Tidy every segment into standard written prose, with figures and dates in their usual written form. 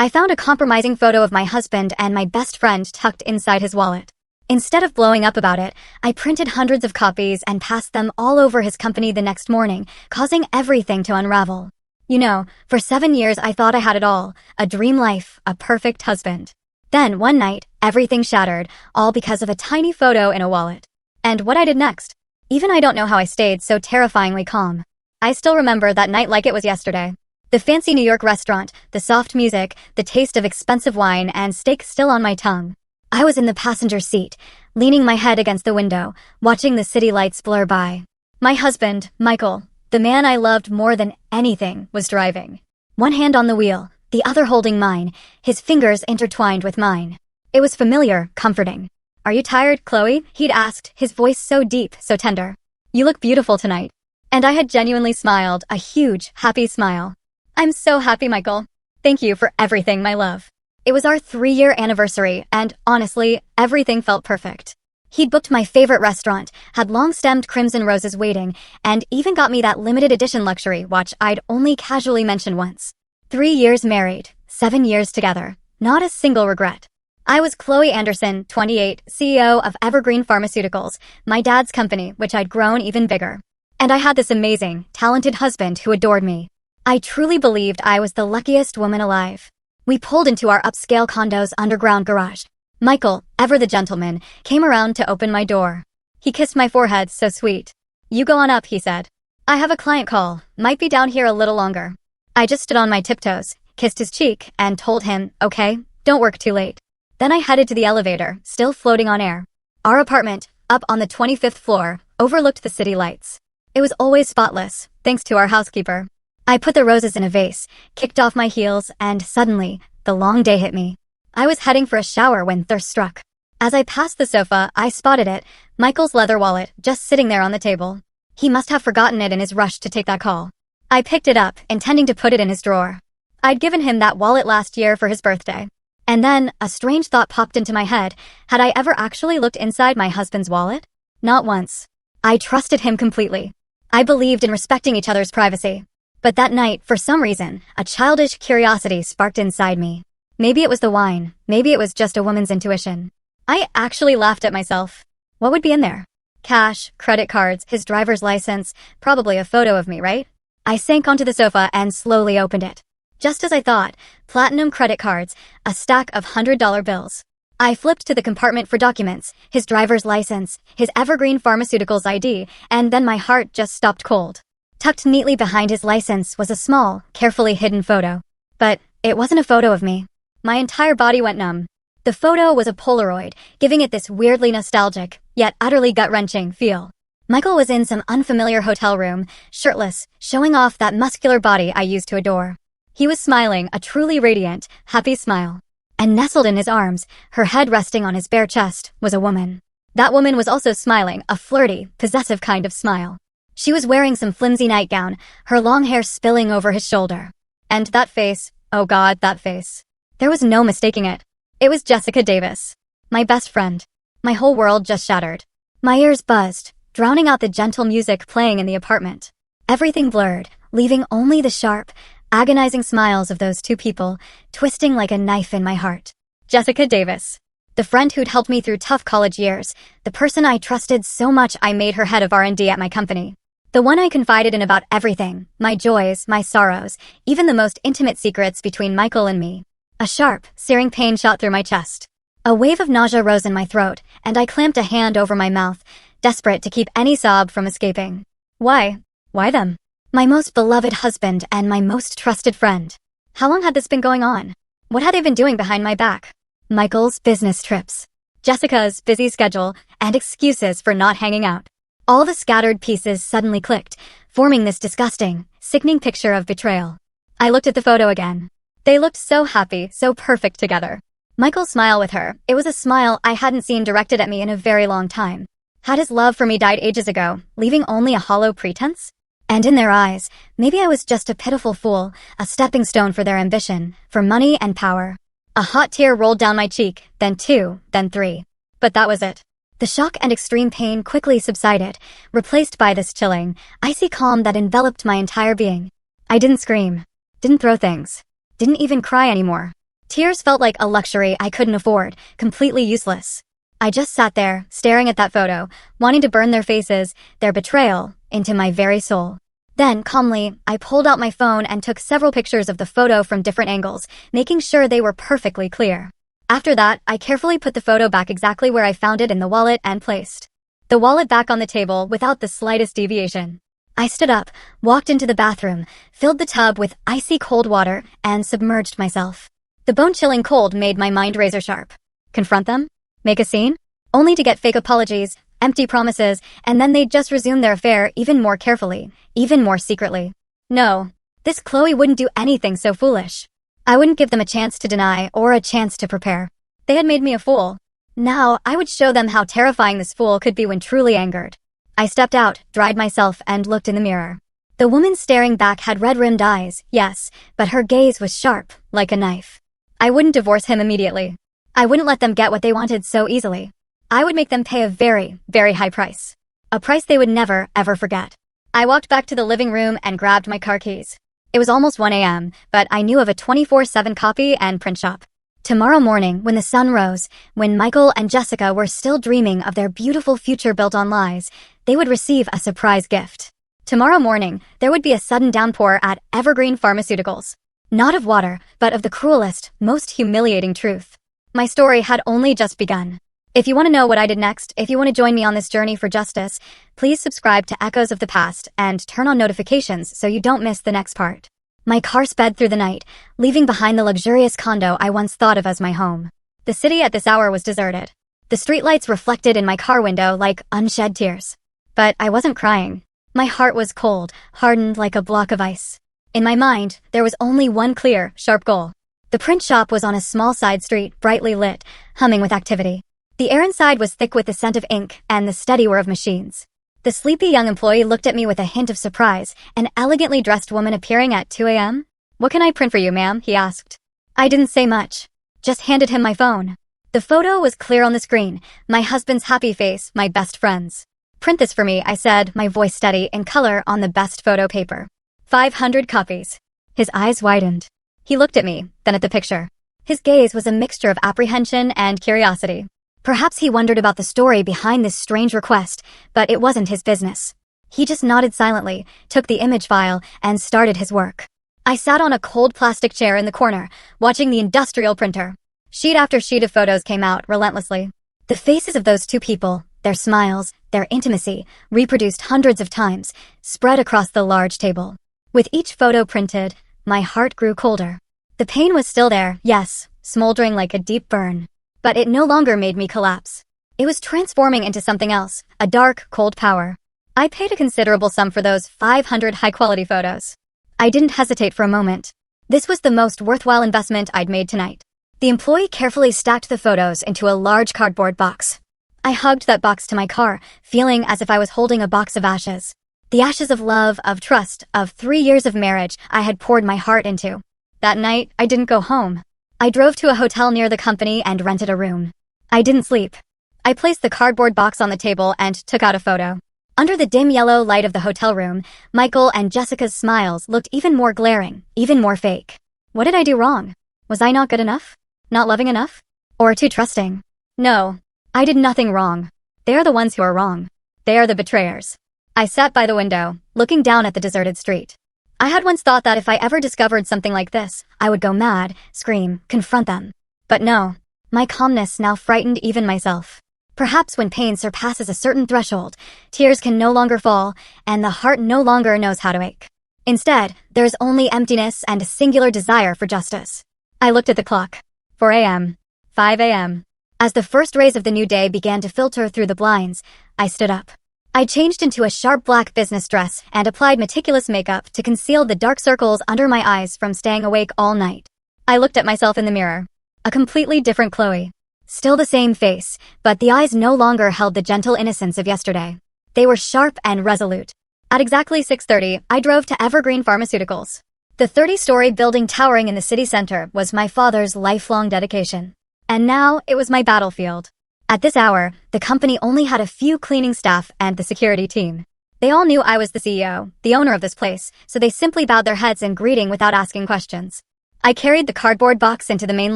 I found a compromising photo of my husband and my best friend tucked inside his wallet. Instead of blowing up about it, I printed hundreds of copies and passed them all over his company the next morning, causing everything to unravel. You know, for 7 years I thought I had it all, a dream life, a perfect husband. Then, one night, everything shattered, all because of a tiny photo in a wallet. And what I did next? Even I don't know how I stayed so terrifyingly calm. I still remember that night like it was yesterday. The fancy New York restaurant, the soft music, the taste of expensive wine and steak still on my tongue. I was in the passenger seat, leaning my head against the window, watching the city lights blur by. My husband, Michael, the man I loved more than anything, was driving. One hand on the wheel, the other holding mine, his fingers intertwined with mine. It was familiar, comforting. "Are you tired, Chloe?" he'd asked, his voice so deep, so tender. "You look beautiful tonight." And I had genuinely smiled, a huge, happy smile. "I'm so happy, Michael. Thank you for everything, my love." It was our 3-year anniversary, and honestly, everything felt perfect. He'd booked my favorite restaurant, had long-stemmed crimson roses waiting, and even got me that limited edition luxury watch I'd only casually mentioned once. 3 years married, 7 years together, not a single regret. I was Chloe Anderson, 28, CEO of Evergreen Pharmaceuticals, my dad's company, which I'd grown even bigger. And I had this amazing, talented husband who adored me. I truly believed I was the luckiest woman alive. We pulled into our upscale condo's underground garage. Michael, ever the gentleman, came around to open my door. He kissed my forehead, so sweet. "You go on up," he said. "I have a client call, might be down here a little longer." I just stood on my tiptoes, kissed his cheek, and told him, "Okay, don't work too late." Then I headed to the elevator, still floating on air. Our apartment, up on the 25th floor, overlooked the city lights. It was always spotless, thanks to our housekeeper. I put the roses in a vase, kicked off my heels, and suddenly, the long day hit me. I was heading for a shower when thirst struck. As I passed the sofa, I spotted it, Michael's leather wallet, just sitting there on the table. He must have forgotten it in his rush to take that call. I picked it up, intending to put it in his drawer. I'd given him that wallet last year for his birthday. And then, a strange thought popped into my head. Had I ever actually looked inside my husband's wallet? Not once. I trusted him completely. I believed in respecting each other's privacy. But that night, for some reason, a childish curiosity sparked inside me. Maybe it was the wine, maybe it was just a woman's intuition. I actually laughed at myself. What would be in there? Cash, credit cards, his driver's license, probably a photo of me, right? I sank onto the sofa and slowly opened it. Just as I thought, platinum credit cards, a stack of $100 bills. I flipped to the compartment for documents, his driver's license, his Evergreen Pharmaceuticals ID, and then my heart just stopped cold. Tucked neatly behind his license was a small, carefully hidden photo. But it wasn't a photo of me. My entire body went numb. The photo was a Polaroid, giving it this weirdly nostalgic, yet utterly gut-wrenching feel. Michael was in some unfamiliar hotel room, shirtless, showing off that muscular body I used to adore. He was smiling, a truly radiant, happy smile. And nestled in his arms, her head resting on his bare chest, was a woman. That woman was also smiling, a flirty, possessive kind of smile. She was wearing some flimsy nightgown, her long hair spilling over his shoulder. And that face, oh God, that face. There was no mistaking it. It was Jessica Davis. My best friend. My whole world just shattered. My ears buzzed, drowning out the gentle music playing in the apartment. Everything blurred, leaving only the sharp, agonizing smiles of those two people, twisting like a knife in my heart. Jessica Davis. The friend who'd helped me through tough college years, the person I trusted so much I made her head of R&D at my company. The one I confided in about everything, my joys, my sorrows, even the most intimate secrets between Michael and me. A sharp, searing pain shot through my chest. A wave of nausea rose in my throat, and I clamped a hand over my mouth, desperate to keep any sob from escaping. Why? Why them? My most beloved husband and my most trusted friend. How long had this been going on? What had they been doing behind my back? Michael's business trips. Jessica's busy schedule, and excuses for not hanging out. All the scattered pieces suddenly clicked, forming this disgusting, sickening picture of betrayal. I looked at the photo again. They looked so happy, so perfect together. Michael's smile with her, it was a smile I hadn't seen directed at me in a very long time. Had his love for me died ages ago, leaving only a hollow pretense? And in their eyes, maybe I was just a pitiful fool, a stepping stone for their ambition, for money and power. A hot tear rolled down my cheek, then 2, then 3. But that was it. The shock and extreme pain quickly subsided, replaced by this chilling, icy calm that enveloped my entire being. I didn't scream. Didn't throw things. Didn't even cry anymore. Tears felt like a luxury I couldn't afford, completely useless. I just sat there, staring at that photo, wanting to burn their faces, their betrayal, into my very soul. Then, calmly, I pulled out my phone and took several pictures of the photo from different angles, making sure they were perfectly clear. After that, I carefully put the photo back exactly where I found it in the wallet and placed the wallet back on the table without the slightest deviation. I stood up, walked into the bathroom, filled the tub with icy cold water, and submerged myself. The bone-chilling cold made my mind razor-sharp. Confront them? Make a scene? Only to get fake apologies, empty promises, and then they'd just resume their affair even more carefully, even more secretly. No, this Chloe wouldn't do anything so foolish. I wouldn't give them a chance to deny or a chance to prepare. They had made me a fool. Now, I would show them how terrifying this fool could be when truly angered. I stepped out, dried myself, and looked in the mirror. The woman staring back had red-rimmed eyes, yes, but her gaze was sharp, like a knife. I wouldn't divorce him immediately. I wouldn't let them get what they wanted so easily. I would make them pay a very, very high price. A price they would never, ever forget. I walked back to the living room and grabbed my car keys. It was almost 1 a.m., but I knew of a 24/7 copy and print shop. Tomorrow morning, when the sun rose, when Michael and Jessica were still dreaming of their beautiful future built on lies, they would receive a surprise gift. Tomorrow morning, there would be a sudden downpour at Evergreen Pharmaceuticals. Not of water, but of the cruelest, most humiliating truth. My story had only just begun. If you want to know what I did next, if you want to join me on this journey for justice, please subscribe to Echoes of the Past and turn on notifications so you don't miss the next part. My car sped through the night, leaving behind the luxurious condo I once thought of as my home. The city at this hour was deserted. The streetlights reflected in my car window like unshed tears. But I wasn't crying. My heart was cold, hardened like a block of ice. In my mind, there was only one clear, sharp goal. The print shop was on a small side street, brightly lit, humming with activity. The air inside was thick with the scent of ink and the steady whir of machines. The sleepy young employee looked at me with a hint of surprise, an elegantly dressed woman appearing at 2 a.m. "What can I print for you, ma'am?" he asked. I didn't say much. Just handed him my phone. The photo was clear on the screen, my husband's happy face, my best friend's. "Print this for me," I said, my voice steady, in color on the best photo paper. 500 copies. His eyes widened. He looked at me, then at the picture. His gaze was a mixture of apprehension and curiosity. Perhaps he wondered about the story behind this strange request, but it wasn't his business. He just nodded silently, took the image file, and started his work. I sat on a cold plastic chair in the corner, watching the industrial printer. Sheet after sheet of photos came out relentlessly. The faces of those two people, their smiles, their intimacy, reproduced hundreds of times, spread across the large table. With each photo printed, my heart grew colder. The pain was still there, yes, smoldering like a deep burn. But it no longer made me collapse. It was transforming into something else, a dark, cold power. I paid a considerable sum for those 500 high-quality photos. I didn't hesitate for a moment. This was the most worthwhile investment I'd made tonight. The employee carefully stacked the photos into a large cardboard box. I hugged that box to my car, feeling as if I was holding a box of ashes. The ashes of love, of trust, of 3 years of marriage I had poured my heart into. That night, I didn't go home. I drove to a hotel near the company and rented a room. I didn't sleep. I placed the cardboard box on the table and took out a photo. Under the dim yellow light of the hotel room, Michael and Jessica's smiles looked even more glaring, even more fake. What did I do wrong? Was I not good enough? Not loving enough? Or too trusting? No, I did nothing wrong. They are the ones who are wrong. They are the betrayers. I sat by the window, looking down at the deserted street. I had once thought that if I ever discovered something like this, I would go mad, scream, confront them. But no, my calmness now frightened even myself. Perhaps when pain surpasses a certain threshold, tears can no longer fall, and the heart no longer knows how to ache. Instead, there is only emptiness and a singular desire for justice. I looked at the clock. 4 a.m. 5 a.m. As the first rays of the new day began to filter through the blinds, I stood up. I changed into a sharp black business dress and applied meticulous makeup to conceal the dark circles under my eyes from staying awake all night. I looked at myself in the mirror. A completely different Chloe. Still the same face, but the eyes no longer held the gentle innocence of yesterday. They were sharp and resolute. At exactly 6:30, I drove to Evergreen Pharmaceuticals. The 30-story building towering in the city center was my father's lifelong dedication. And now it was my battlefield. At this hour, the company only had a few cleaning staff and the security team. They all knew I was the CEO, the owner of this place, so they simply bowed their heads in greeting without asking questions. I carried the cardboard box into the main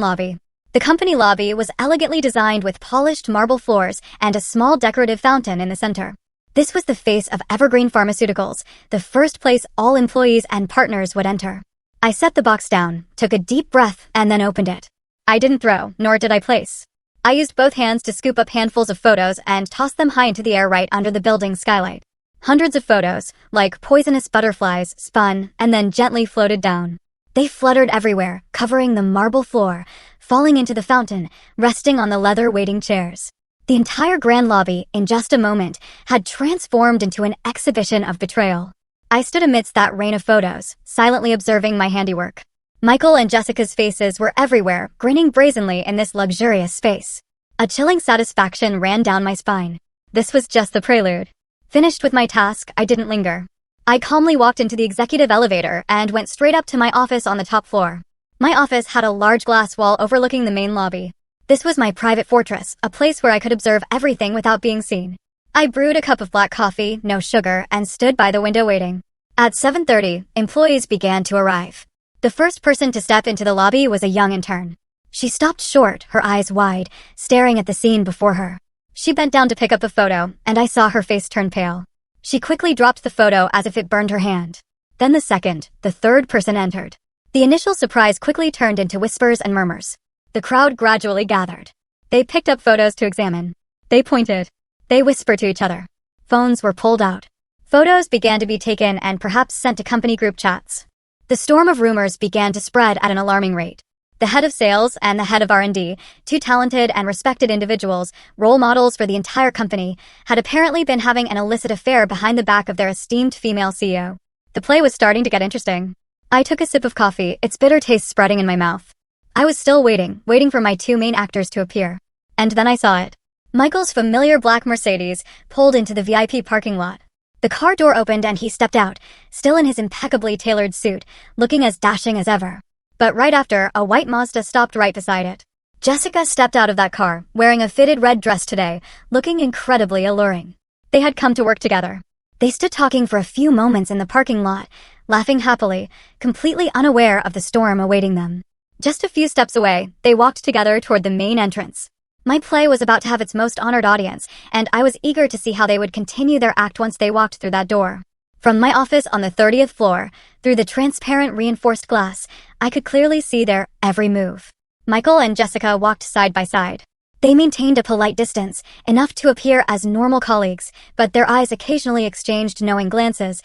lobby. The company lobby was elegantly designed with polished marble floors and a small decorative fountain in the center. This was the face of Evergreen Pharmaceuticals, the first place all employees and partners would enter. I set the box down, took a deep breath, and then opened it. I didn't throw, nor did I place. I used both hands to scoop up handfuls of photos and toss them high into the air right under the building's skylight. Hundreds of photos, like poisonous butterflies, spun and then gently floated down. They fluttered everywhere, covering the marble floor, falling into the fountain, resting on the leather waiting chairs. The entire grand lobby, in just a moment, had transformed into an exhibition of betrayal. I stood amidst that rain of photos, silently observing my handiwork. Michael and Jessica's faces were everywhere, grinning brazenly in this luxurious space. A chilling satisfaction ran down my spine. This was just the prelude. Finished with my task, I didn't linger. I calmly walked into the executive elevator and went straight up to my office on the top floor. My office had a large glass wall overlooking the main lobby. This was my private fortress, a place where I could observe everything without being seen. I brewed a cup of black coffee, no sugar, and stood by the window waiting. At 7:30, employees began to arrive. The first person to step into the lobby was a young intern. She stopped short, her eyes wide, staring at the scene before her. She bent down to pick up a photo, and I saw her face turn pale. She quickly dropped the photo as if it burned her hand. Then the second, the third person entered. The initial surprise quickly turned into whispers and murmurs. The crowd gradually gathered. They picked up photos to examine. They pointed. They whispered to each other. Phones were pulled out. Photos began to be taken and perhaps sent to company group chats. The storm of rumors began to spread at an alarming rate. The head of sales and the head of R&D, two talented and respected individuals, role models for the entire company, had apparently been having an illicit affair behind the back of their esteemed female CEO. The play was starting to get interesting. I took a sip of coffee, its bitter taste spreading in my mouth. I was still waiting for my two main actors to appear. And then I saw it. Michael's familiar black Mercedes pulled into the VIP parking lot. The car door opened and he stepped out, still in his impeccably tailored suit, looking as dashing as ever. But right after, a white Mazda stopped right beside it. Jessica stepped out of that car, wearing a fitted red dress today, looking incredibly alluring. They had come to work together. They stood talking for a few moments in the parking lot, laughing happily, completely unaware of the storm awaiting them. Just a few steps away, they walked together toward the main entrance. My play was about to have its most honored audience, and I was eager to see how they would continue their act once they walked through that door. From my office on the 30th floor, through the transparent reinforced glass, I could clearly see their every move. Michael and Jessica walked side by side. They maintained a polite distance, enough to appear as normal colleagues, but their eyes occasionally exchanged knowing glances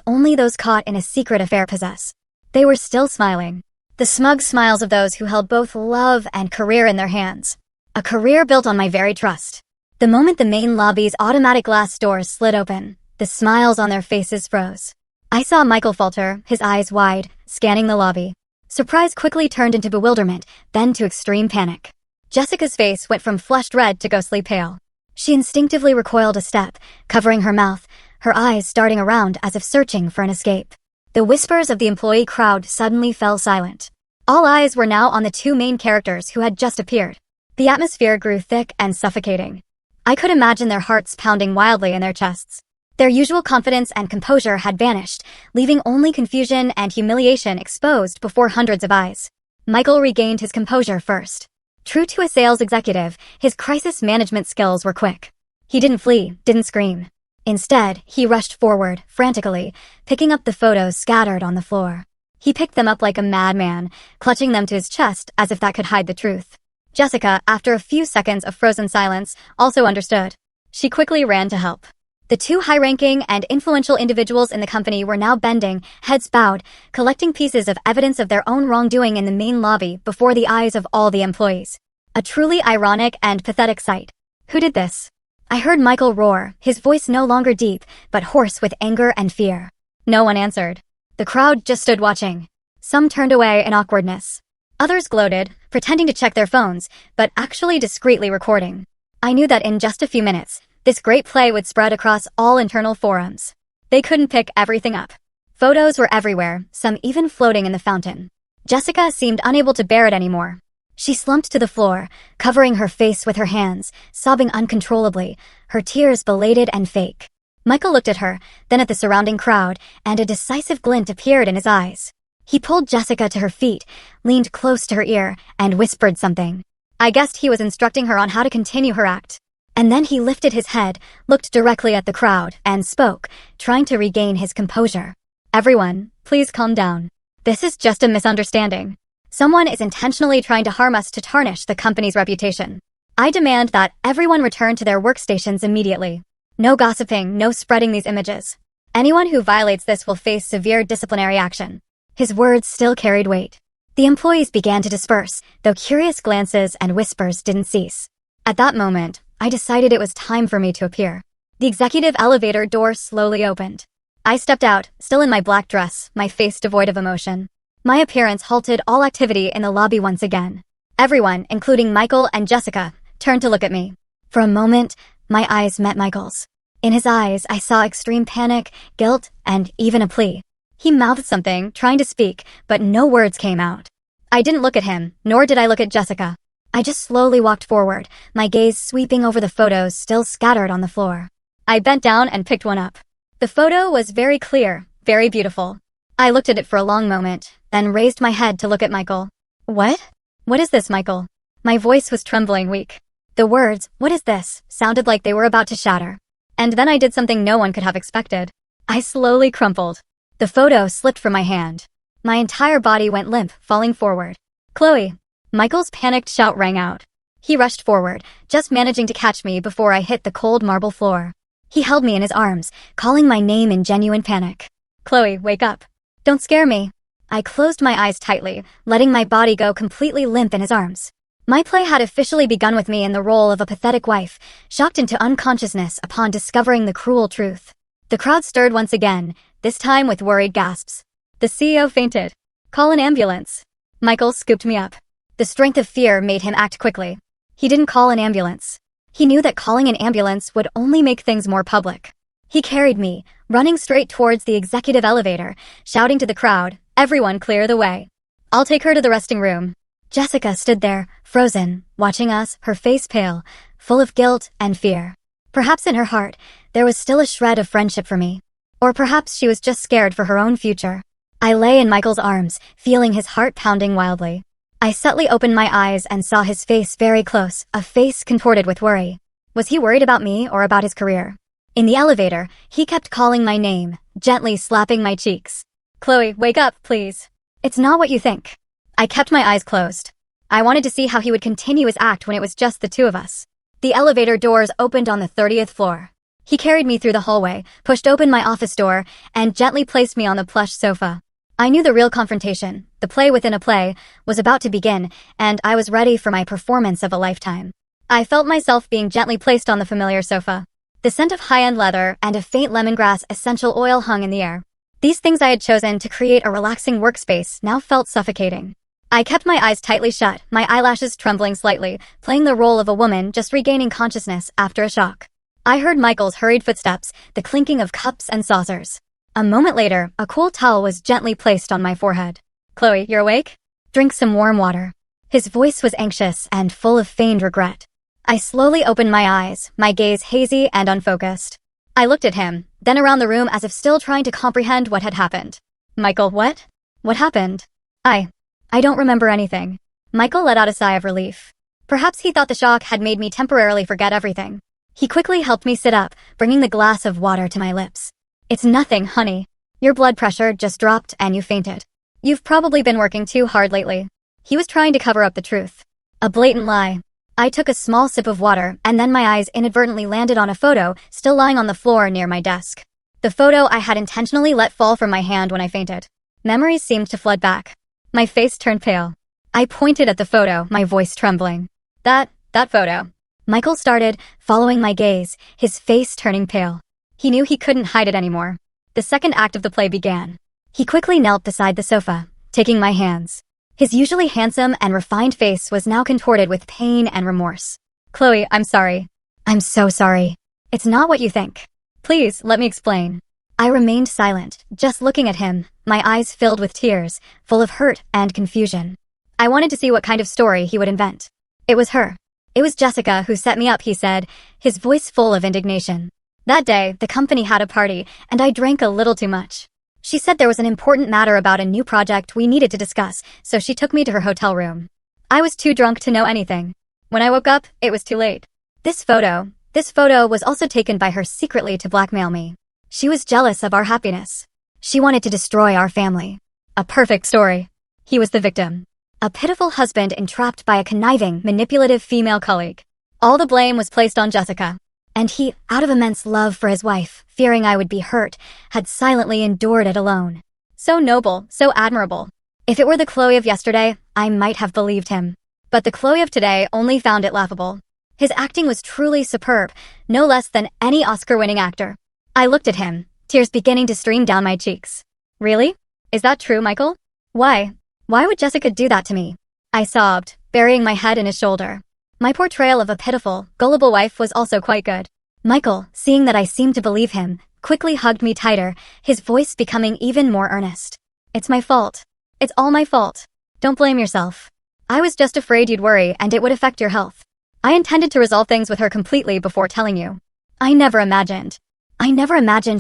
only those caught in a secret affair possess. They were still smiling. The smug smiles of those who held both love and career in their hands. A career built on my very trust. The moment the main lobby's automatic glass doors slid open, the smiles on their faces froze. I saw Michael falter, his eyes wide, scanning the lobby. Surprise quickly turned into bewilderment, then to extreme panic. Jessica's face went from flushed red to ghostly pale. She instinctively recoiled a step, covering her mouth, her eyes darting around as if searching for an escape. The whispers of the employee crowd suddenly fell silent. All eyes were now on the two main characters who had just appeared. The atmosphere grew thick and suffocating. I could imagine their hearts pounding wildly in their chests. Their usual confidence and composure had vanished, leaving only confusion and humiliation exposed before hundreds of eyes. Michael regained his composure first. True to a sales executive, his crisis management skills were quick. He didn't flee, didn't scream. Instead, he rushed forward, frantically, picking up the photos scattered on the floor. He picked them up like a madman, clutching them to his chest as if that could hide the truth. Jessica, after a few seconds of frozen silence, also understood. She quickly ran to help. The two high-ranking and influential individuals in the company were now bending, heads bowed, collecting pieces of evidence of their own wrongdoing in the main lobby before the eyes of all the employees. A truly ironic and pathetic sight. Who did this? I heard Michael roar, his voice no longer deep, but hoarse with anger and fear. No one answered. The crowd just stood watching. Some turned away in awkwardness. Others gloated, pretending to check their phones, but actually discreetly recording. I knew that in just a few minutes, this great play would spread across all internal forums. They couldn't pick everything up. Photos were everywhere, some even floating in the fountain. Jessica seemed unable to bear it anymore. She slumped to the floor, covering her face with her hands, sobbing uncontrollably, her tears belated and fake. Michael looked at her, then at the surrounding crowd, and a decisive glint appeared in his eyes. He pulled Jessica to her feet, leaned close to her ear, and whispered something. I guessed he was instructing her on how to continue her act. And then he lifted his head, looked directly at the crowd, and spoke, trying to regain his composure. Everyone, please calm down. This is just a misunderstanding. Someone is intentionally trying to harm us to tarnish the company's reputation. I demand that everyone return to their workstations immediately. No gossiping, no spreading these images. Anyone who violates this will face severe disciplinary action. His words still carried weight. The employees began to disperse, though curious glances and whispers didn't cease. At that moment, I decided it was time for me to appear. The executive elevator door slowly opened. I stepped out, still in my black dress, my face devoid of emotion. My appearance halted all activity in the lobby once again. Everyone, including Michael and Jessica, turned to look at me. For a moment, my eyes met Michael's. In his eyes, I saw extreme panic, guilt, and even a plea. He mouthed something, trying to speak, but no words came out. I didn't look at him, nor did I look at Jessica. I just slowly walked forward, my gaze sweeping over the photos still scattered on the floor. I bent down and picked one up. The photo was very clear, very beautiful. I looked at it for a long moment, then raised my head to look at Michael. What? What is this, Michael? My voice was trembling weak. The words, "What is this?" sounded like they were about to shatter. And then I did something no one could have expected. I slowly crumpled. The photo slipped from my hand. My entire body went limp, falling forward. Chloe! Michael's panicked shout rang out. He rushed forward, just managing to catch me before I hit the cold marble floor. He held me in his arms, calling my name in genuine panic. Chloe, wake up. Don't scare me. I closed my eyes tightly, letting my body go completely limp in his arms. My play had officially begun with me in the role of a pathetic wife, shocked into unconsciousness upon discovering the cruel truth. The crowd stirred once again, this time with worried gasps. The CEO fainted. Call an ambulance. Michael scooped me up. The strength of fear made him act quickly. He didn't call an ambulance. He knew that calling an ambulance would only make things more public. He carried me, running straight towards the executive elevator, shouting to the crowd, "Everyone clear the way. I'll take her to the resting room." Jessica stood there, frozen, watching us, her face pale, full of guilt and fear. Perhaps in her heart, there was still a shred of friendship for me. Or perhaps she was just scared for her own future. I lay in Michael's arms, feeling his heart pounding wildly. I subtly opened my eyes and saw his face very close, a face contorted with worry. Was he worried about me or about his career? In the elevator, he kept calling my name, gently slapping my cheeks. Chloe, wake up, please. It's not what you think. I kept my eyes closed. I wanted to see how he would continue his act when it was just the two of us. The elevator doors opened on the 30th floor. He carried me through the hallway, pushed open my office door, and gently placed me on the plush sofa. I knew the real confrontation, the play within a play, was about to begin, and I was ready for my performance of a lifetime. I felt myself being gently placed on the familiar sofa. The scent of high-end leather and a faint lemongrass essential oil hung in the air. These things I had chosen to create a relaxing workspace now felt suffocating. I kept my eyes tightly shut, my eyelashes trembling slightly, playing the role of a woman just regaining consciousness after a shock. I heard Michael's hurried footsteps, the clinking of cups and saucers. A moment later, a cool towel was gently placed on my forehead. Chloe, you're awake? Drink some warm water. His voice was anxious and full of feigned regret. I slowly opened my eyes, my gaze hazy and unfocused. I looked at him, then around the room as if still trying to comprehend what had happened. Michael, what? What happened? I don't remember anything. Michael let out a sigh of relief. Perhaps he thought the shock had made me temporarily forget everything. He quickly helped me sit up, bringing the glass of water to my lips. It's nothing, honey. Your blood pressure just dropped and you fainted. You've probably been working too hard lately. He was trying to cover up the truth. A blatant lie. I took a small sip of water and then my eyes inadvertently landed on a photo still lying on the floor near my desk. The photo I had intentionally let fall from my hand when I fainted. Memories seemed to flood back. My face turned pale. I pointed at the photo, my voice trembling. That photo. Michael started, following my gaze, his face turning pale. He knew he couldn't hide it anymore. The second act of the play began. He quickly knelt beside the sofa, taking my hands. His usually handsome and refined face was now contorted with pain and remorse. Chloe, I'm sorry. I'm so sorry. It's not what you think. Please, let me explain. I remained silent, just looking at him, my eyes filled with tears, full of hurt and confusion. I wanted to see what kind of story he would invent. It was her. It was Jessica who set me up, he said, his voice full of indignation. That day, the company had a party, and I drank a little too much. She said there was an important matter about a new project we needed to discuss, so she took me to her hotel room. I was too drunk to know anything. When I woke up, it was too late. This photo was also taken by her secretly to blackmail me. She was jealous of our happiness. She wanted to destroy our family. A perfect story. He was the victim. A pitiful husband entrapped by a conniving, manipulative female colleague. All the blame was placed on Jessica. And he, out of immense love for his wife, fearing I would be hurt, had silently endured it alone. So noble, so admirable. If it were the Chloe of yesterday, I might have believed him. But the Chloe of today only found it laughable. His acting was truly superb, no less than any Oscar-winning actor. I looked at him, tears beginning to stream down my cheeks. Really? Is that true, Michael? Why? Why would Jessica do that to me? I sobbed, burying my head in his shoulder. My portrayal of a pitiful, gullible wife was also quite good. Michael, seeing that I seemed to believe him, quickly hugged me tighter, his voice becoming even more earnest. It's my fault. It's all my fault. Don't blame yourself. I was just afraid you'd worry and it would affect your health. I intended to resolve things with her completely before telling you. I never imagined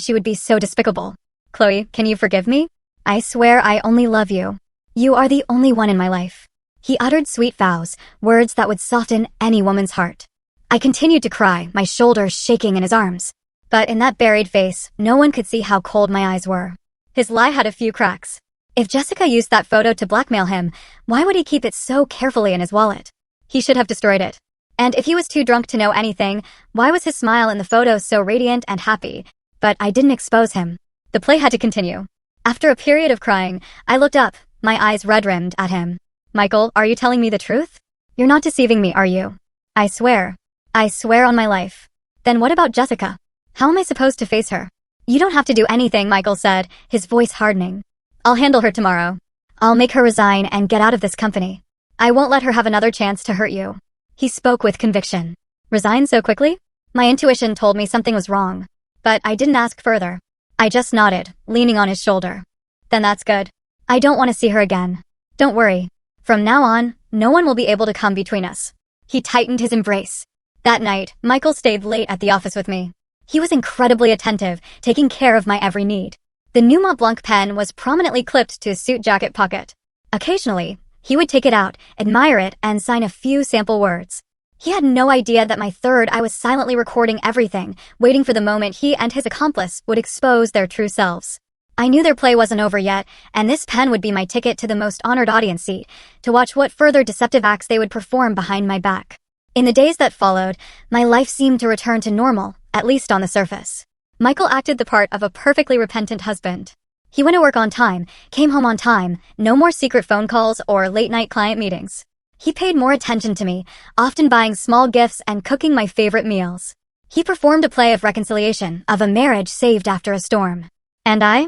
she would be so despicable. Chloe, can you forgive me? I swear I only love you. You are the only one in my life. He uttered sweet vows, words that would soften any woman's heart. I continued to cry, my shoulders shaking in his arms. But in that buried face, no one could see how cold my eyes were. His lie had a few cracks. If Jessica used that photo to blackmail him, why would he keep it so carefully in his wallet? He should have destroyed it. And if he was too drunk to know anything, why was his smile in the photo so radiant and happy? But I didn't expose him. The play had to continue. After a period of crying, I looked up, my eyes red-rimmed, at him. Michael, are you telling me the truth? You're not deceiving me, are you? I swear. I swear on my life. Then what about Jessica? How am I supposed to face her? You don't have to do anything, Michael said, his voice hardening. I'll handle her tomorrow. I'll make her resign and get out of this company. I won't let her have another chance to hurt you. He spoke with conviction. Resign so quickly? My intuition told me something was wrong. But I didn't ask further. I just nodded, leaning on his shoulder. Then that's good. I don't want to see her again. Don't worry. From now on, no one will be able to come between us. He tightened his embrace. That night, Michael stayed late at the office with me. He was incredibly attentive, taking care of my every need. The new Mont Blanc pen was prominently clipped to his suit jacket pocket. Occasionally, he would take it out, admire it, and sign a few sample words. He had no idea that my third eye was silently recording everything, waiting for the moment he and his accomplice would expose their true selves. I knew their play wasn't over yet, and this pen would be my ticket to the most honored audience seat, to watch what further deceptive acts they would perform behind my back. In the days that followed, my life seemed to return to normal, at least on the surface. Michael acted the part of a perfectly repentant husband. He went to work on time, came home on time, no more secret phone calls or late-night client meetings. He paid more attention to me, often buying small gifts and cooking my favorite meals. He performed a play of reconciliation, of a marriage saved after a storm. And I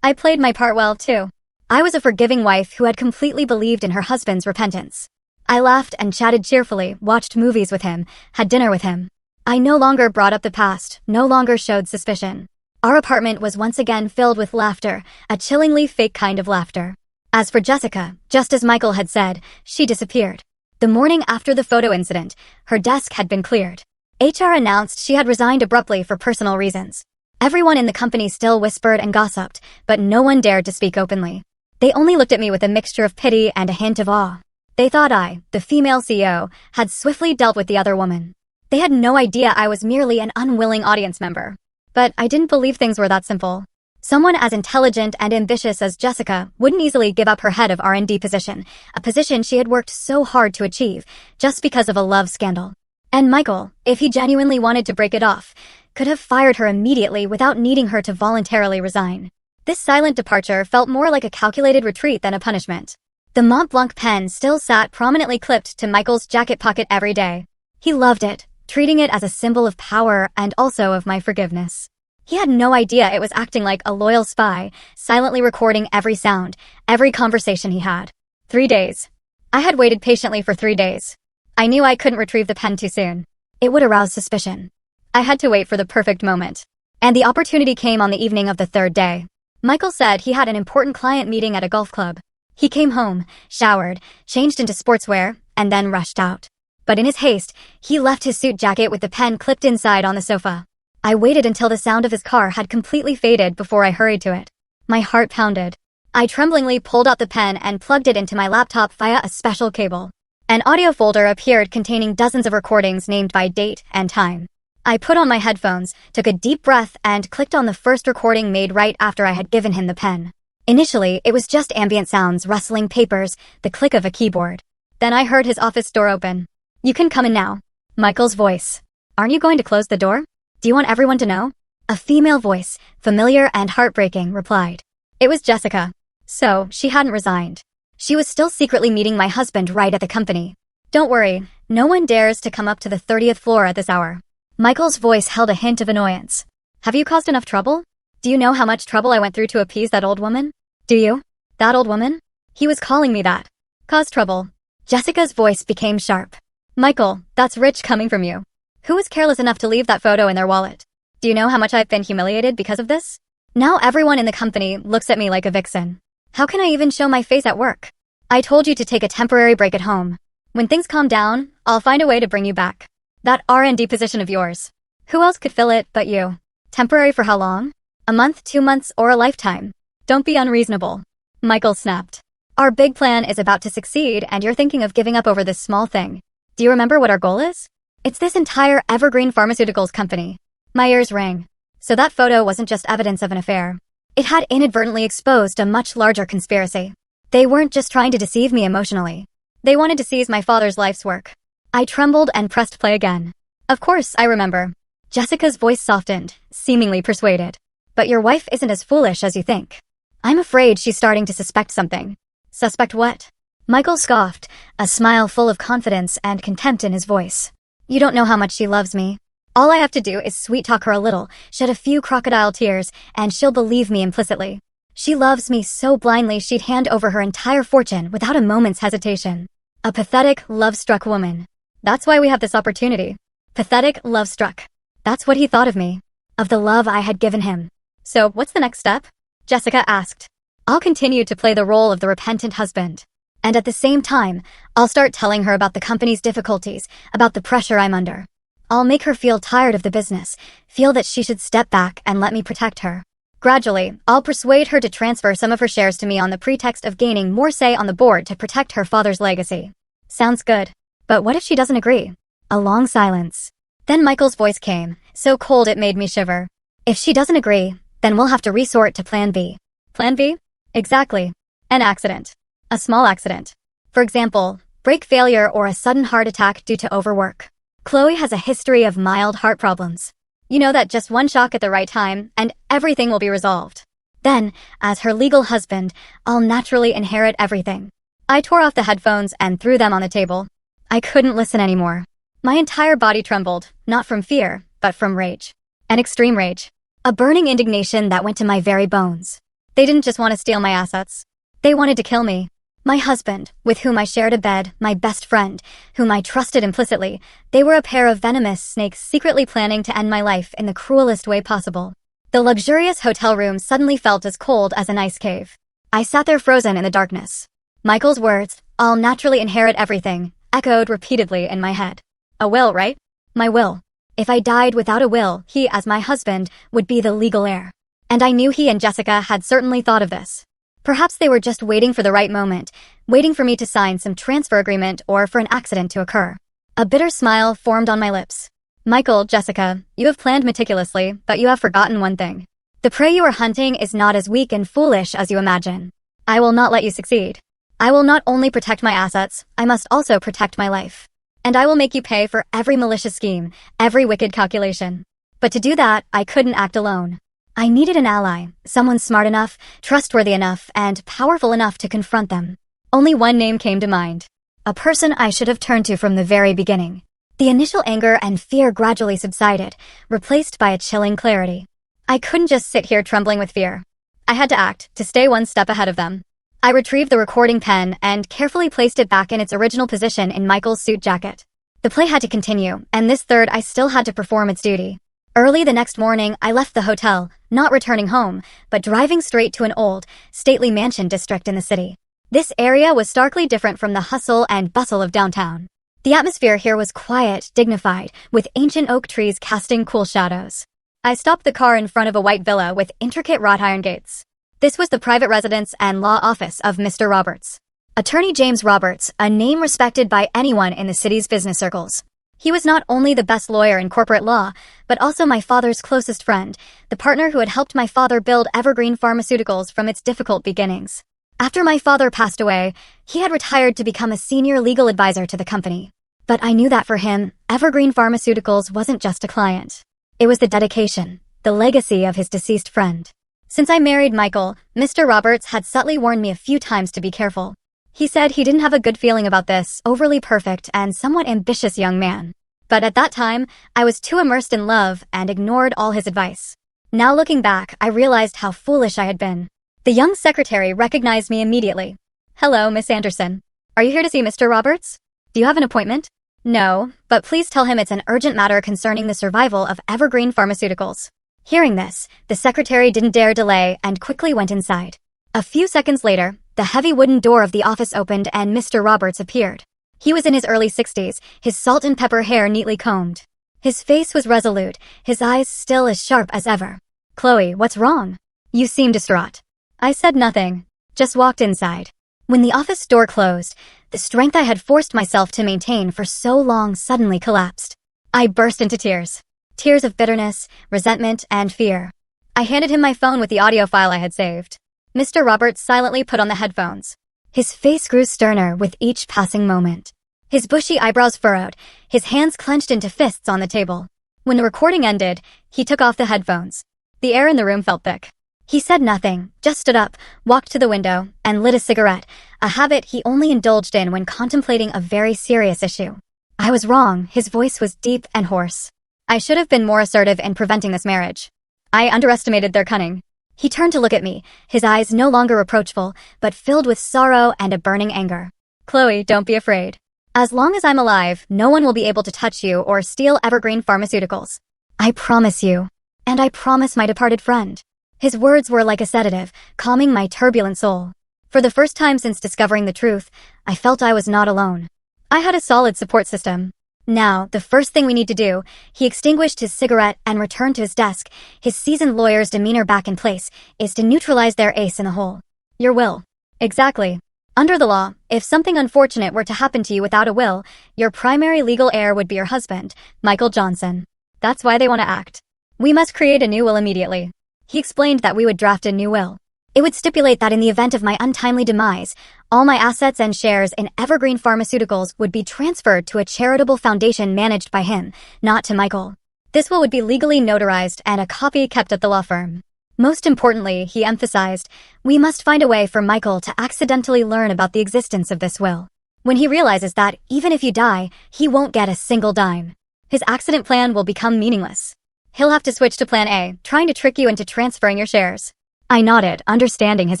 played my part well, too. I was a forgiving wife who had completely believed in her husband's repentance. I laughed and chatted cheerfully, watched movies with him, had dinner with him. I no longer brought up the past, no longer showed suspicion. Our apartment was once again filled with laughter, a chillingly fake kind of laughter. As for Jessica, just as Michael had said, she disappeared. The morning after the photo incident, her desk had been cleared. HR announced she had resigned abruptly for personal reasons. Everyone in the company still whispered and gossiped, but no one dared to speak openly. They only looked at me with a mixture of pity and a hint of awe. They thought I, the female CEO, had swiftly dealt with the other woman. They had no idea I was merely an unwilling audience member. But I didn't believe things were that simple. Someone as intelligent and ambitious as Jessica wouldn't easily give up her head of R&D position, a position she had worked so hard to achieve, just because of a love scandal. And Michael, if he genuinely wanted to break it off, could have fired her immediately without needing her to voluntarily resign. This silent departure felt more like a calculated retreat than a punishment. The Mont Blanc pen still sat prominently clipped to Michael's jacket pocket every day. He loved it, treating it as a symbol of power and also of my forgiveness. He had no idea it was acting like a loyal spy, silently recording every sound, every conversation he had. 3 days. I had waited patiently for 3 days. I knew I couldn't retrieve the pen too soon. It would arouse suspicion. I had to wait for the perfect moment. And the opportunity came on the evening of the 3rd day. Michael said he had an important client meeting at a golf club. He came home, showered, changed into sportswear, and then rushed out. But in his haste, he left his suit jacket with the pen clipped inside on the sofa. I waited until the sound of his car had completely faded before I hurried to it. My heart pounded. I tremblingly pulled out the pen and plugged it into my laptop via a special cable. An audio folder appeared containing dozens of recordings named by date and time. I put on my headphones, took a deep breath, and clicked on the first recording made right after I had given him the pen. Initially, it was just ambient sounds, rustling papers, the click of a keyboard. Then I heard his office door open. "You can come in now." Michael's voice. "Aren't you going to close the door? Do you want everyone to know?" A female voice, familiar and heartbreaking, replied. It was Jessica. So, she hadn't resigned. She was still secretly meeting my husband right at the company. "Don't worry, no one dares to come up to the 30th floor at this hour." Michael's voice held a hint of annoyance. "Have you caused enough trouble? Do you know how much trouble I went through to appease that old woman?" "Do you? That old woman?" He was calling me that. "Caused trouble." Jessica's voice became sharp. "Michael, that's rich coming from you. Who was careless enough to leave that photo in their wallet? Do you know how much I've been humiliated because of this? Now everyone in the company looks at me like a vixen. How can I even show my face at work? I told you to take a temporary break at home. When things calm down, I'll find a way to bring you back. That R&D position of yours. Who else could fill it but you? Temporary for how long? A month, 2 months, or a lifetime? Don't be unreasonable." Michael snapped. "Our big plan is about to succeed, and you're thinking of giving up over this small thing. Do you remember what our goal is? It's this entire evergreen pharmaceuticals company." My ears rang. So that photo wasn't just evidence of an affair. It had inadvertently exposed a much larger conspiracy. They weren't just trying to deceive me emotionally. They wanted to seize my father's life's work. I trembled and pressed play again. "Of course, I remember." Jessica's voice softened, seemingly persuaded. "But your wife isn't as foolish as you think. I'm afraid she's starting to suspect something." "Suspect what?" Michael scoffed, a smile full of confidence and contempt in his voice. "You don't know how much she loves me. All I have to do is sweet-talk her a little, shed a few crocodile tears, and she'll believe me implicitly. She loves me so blindly she'd hand over her entire fortune without a moment's hesitation. A pathetic, love-struck woman. That's why we have this opportunity. Pathetic, love-struck. That's what he thought of me. Of the love I had given him. So, what's the next step?" Jessica asked. "I'll continue to play the role of the repentant husband. And at the same time, I'll start telling her about the company's difficulties, about the pressure I'm under. I'll make her feel tired of the business, feel that she should step back and let me protect her. Gradually, I'll persuade her to transfer some of her shares to me on the pretext of gaining more say on the board to protect her father's legacy." "Sounds good. But what if she doesn't agree?" A long silence. Then Michael's voice came, so cold it made me shiver. "If she doesn't agree, then we'll have to resort to Plan B." "Plan B?" "Exactly. An accident. A small accident. For example, brake failure or a sudden heart attack due to overwork. Chloe has a history of mild heart problems. You know that just one shock at the right time, and everything will be resolved. Then, as her legal husband, I'll naturally inherit everything." I tore off the headphones and threw them on the table. I couldn't listen anymore. My entire body trembled, not from fear, but from rage. An extreme rage. A burning indignation that went to my very bones. They didn't just want to steal my assets. They wanted to kill me. My husband, with whom I shared a bed, my best friend, whom I trusted implicitly, they were a pair of venomous snakes secretly planning to end my life in the cruelest way possible. The luxurious hotel room suddenly felt as cold as an ice cave. I sat there frozen in the darkness. Michael's words, "I'll naturally inherit everything," echoed repeatedly in my head. A will, right? My will. If I died without a will, he, as my husband, would be the legal heir. And I knew he and Jessica had certainly thought of this. Perhaps they were just waiting for the right moment, waiting for me to sign some transfer agreement or for an accident to occur. A bitter smile formed on my lips. "Michael, Jessica, you have planned meticulously, but you have forgotten one thing. The prey you are hunting is not as weak and foolish as you imagine. I will not let you succeed. I will not only protect my assets, I must also protect my life. And I will make you pay for every malicious scheme, every wicked calculation. But to do that, I couldn't act alone. I needed an ally, someone smart enough, trustworthy enough, and powerful enough to confront them. Only one name came to mind. A person I should have turned to from the very beginning. The initial anger and fear gradually subsided, replaced by a chilling clarity. I couldn't just sit here trembling with fear. I had to act, to stay one step ahead of them. I retrieved the recording pen and carefully placed it back in its original position in Michael's suit jacket. The play had to continue, and this third I still had to perform its duty. Early the next morning, I left the hotel, not returning home, but driving straight to an old, stately mansion district in the city. This area was starkly different from the hustle and bustle of downtown. The atmosphere here was quiet, dignified, with ancient oak trees casting cool shadows. I stopped the car in front of a white villa with intricate wrought iron gates. This was the private residence and law office of Mr. Roberts. Attorney James Roberts, a name respected by anyone in the city's business circles. He was not only the best lawyer in corporate law, but also my father's closest friend, the partner who had helped my father build Evergreen Pharmaceuticals from its difficult beginnings. After my father passed away, he had retired to become a senior legal advisor to the company. But I knew that for him, Evergreen Pharmaceuticals wasn't just a client. It was the dedication, the legacy of his deceased friend. Since I married Michael, Mr. Roberts had subtly warned me a few times to be careful. He said he didn't have a good feeling about this overly perfect and somewhat ambitious young man. But at that time, I was too immersed in love and ignored all his advice. Now looking back, I realized how foolish I had been. The young secretary recognized me immediately. "Hello, Miss Anderson. Are you here to see Mr. Roberts? Do you have an appointment?" "No, but please tell him it's an urgent matter concerning the survival of Evergreen Pharmaceuticals." Hearing this, the secretary didn't dare delay and quickly went inside. A few seconds later, the heavy wooden door of the office opened and Mr. Roberts appeared. He was in his early 60s, his salt and pepper hair neatly combed. His face was resolute, his eyes still as sharp as ever. "Chloe, what's wrong? You seem distraught." I said nothing, just walked inside. When the office door closed, the strength I had forced myself to maintain for so long suddenly collapsed. I burst into tears. Tears of bitterness, resentment, and fear. I handed him my phone with the audio file I had saved. Mr. Roberts silently put on the headphones. His face grew sterner with each passing moment. His bushy eyebrows furrowed, his hands clenched into fists on the table. When the recording ended, he took off the headphones. The air in the room felt thick. He said nothing, just stood up, walked to the window, and lit a cigarette, a habit he only indulged in when contemplating a very serious issue. I was wrong, his voice was deep and hoarse. I should have been more assertive in preventing this marriage. I underestimated their cunning. He turned to look at me, his eyes no longer reproachful, but filled with sorrow and a burning anger. "Chloe, don't be afraid. As long as I'm alive, no one will be able to touch you or steal Evergreen Pharmaceuticals. I promise you. And I promise my departed friend." His words were like a sedative, calming my turbulent soul. For the first time since discovering the truth, I felt I was not alone. I had a solid support system. Now, the first thing we need to do, he extinguished his cigarette and returned to his desk, his seasoned lawyer's demeanor back in place, is to neutralize their ace in the hole. Your will. Exactly. Under the law, if something unfortunate were to happen to you without a will, your primary legal heir would be your husband, Michael Johnson. That's why they want to act. We must create a new will immediately. He explained that we would draft a new will. It would stipulate that in the event of my untimely demise, all my assets and shares in Evergreen Pharmaceuticals would be transferred to a charitable foundation managed by him, not to Michael. This will would be legally notarized and a copy kept at the law firm. Most importantly, he emphasized, we must find a way for Michael to accidentally learn about the existence of this will. When he realizes that, even if you die, he won't get a single dime. His accident plan will become meaningless. He'll have to switch to plan A, trying to trick you into transferring your shares. I nodded, understanding his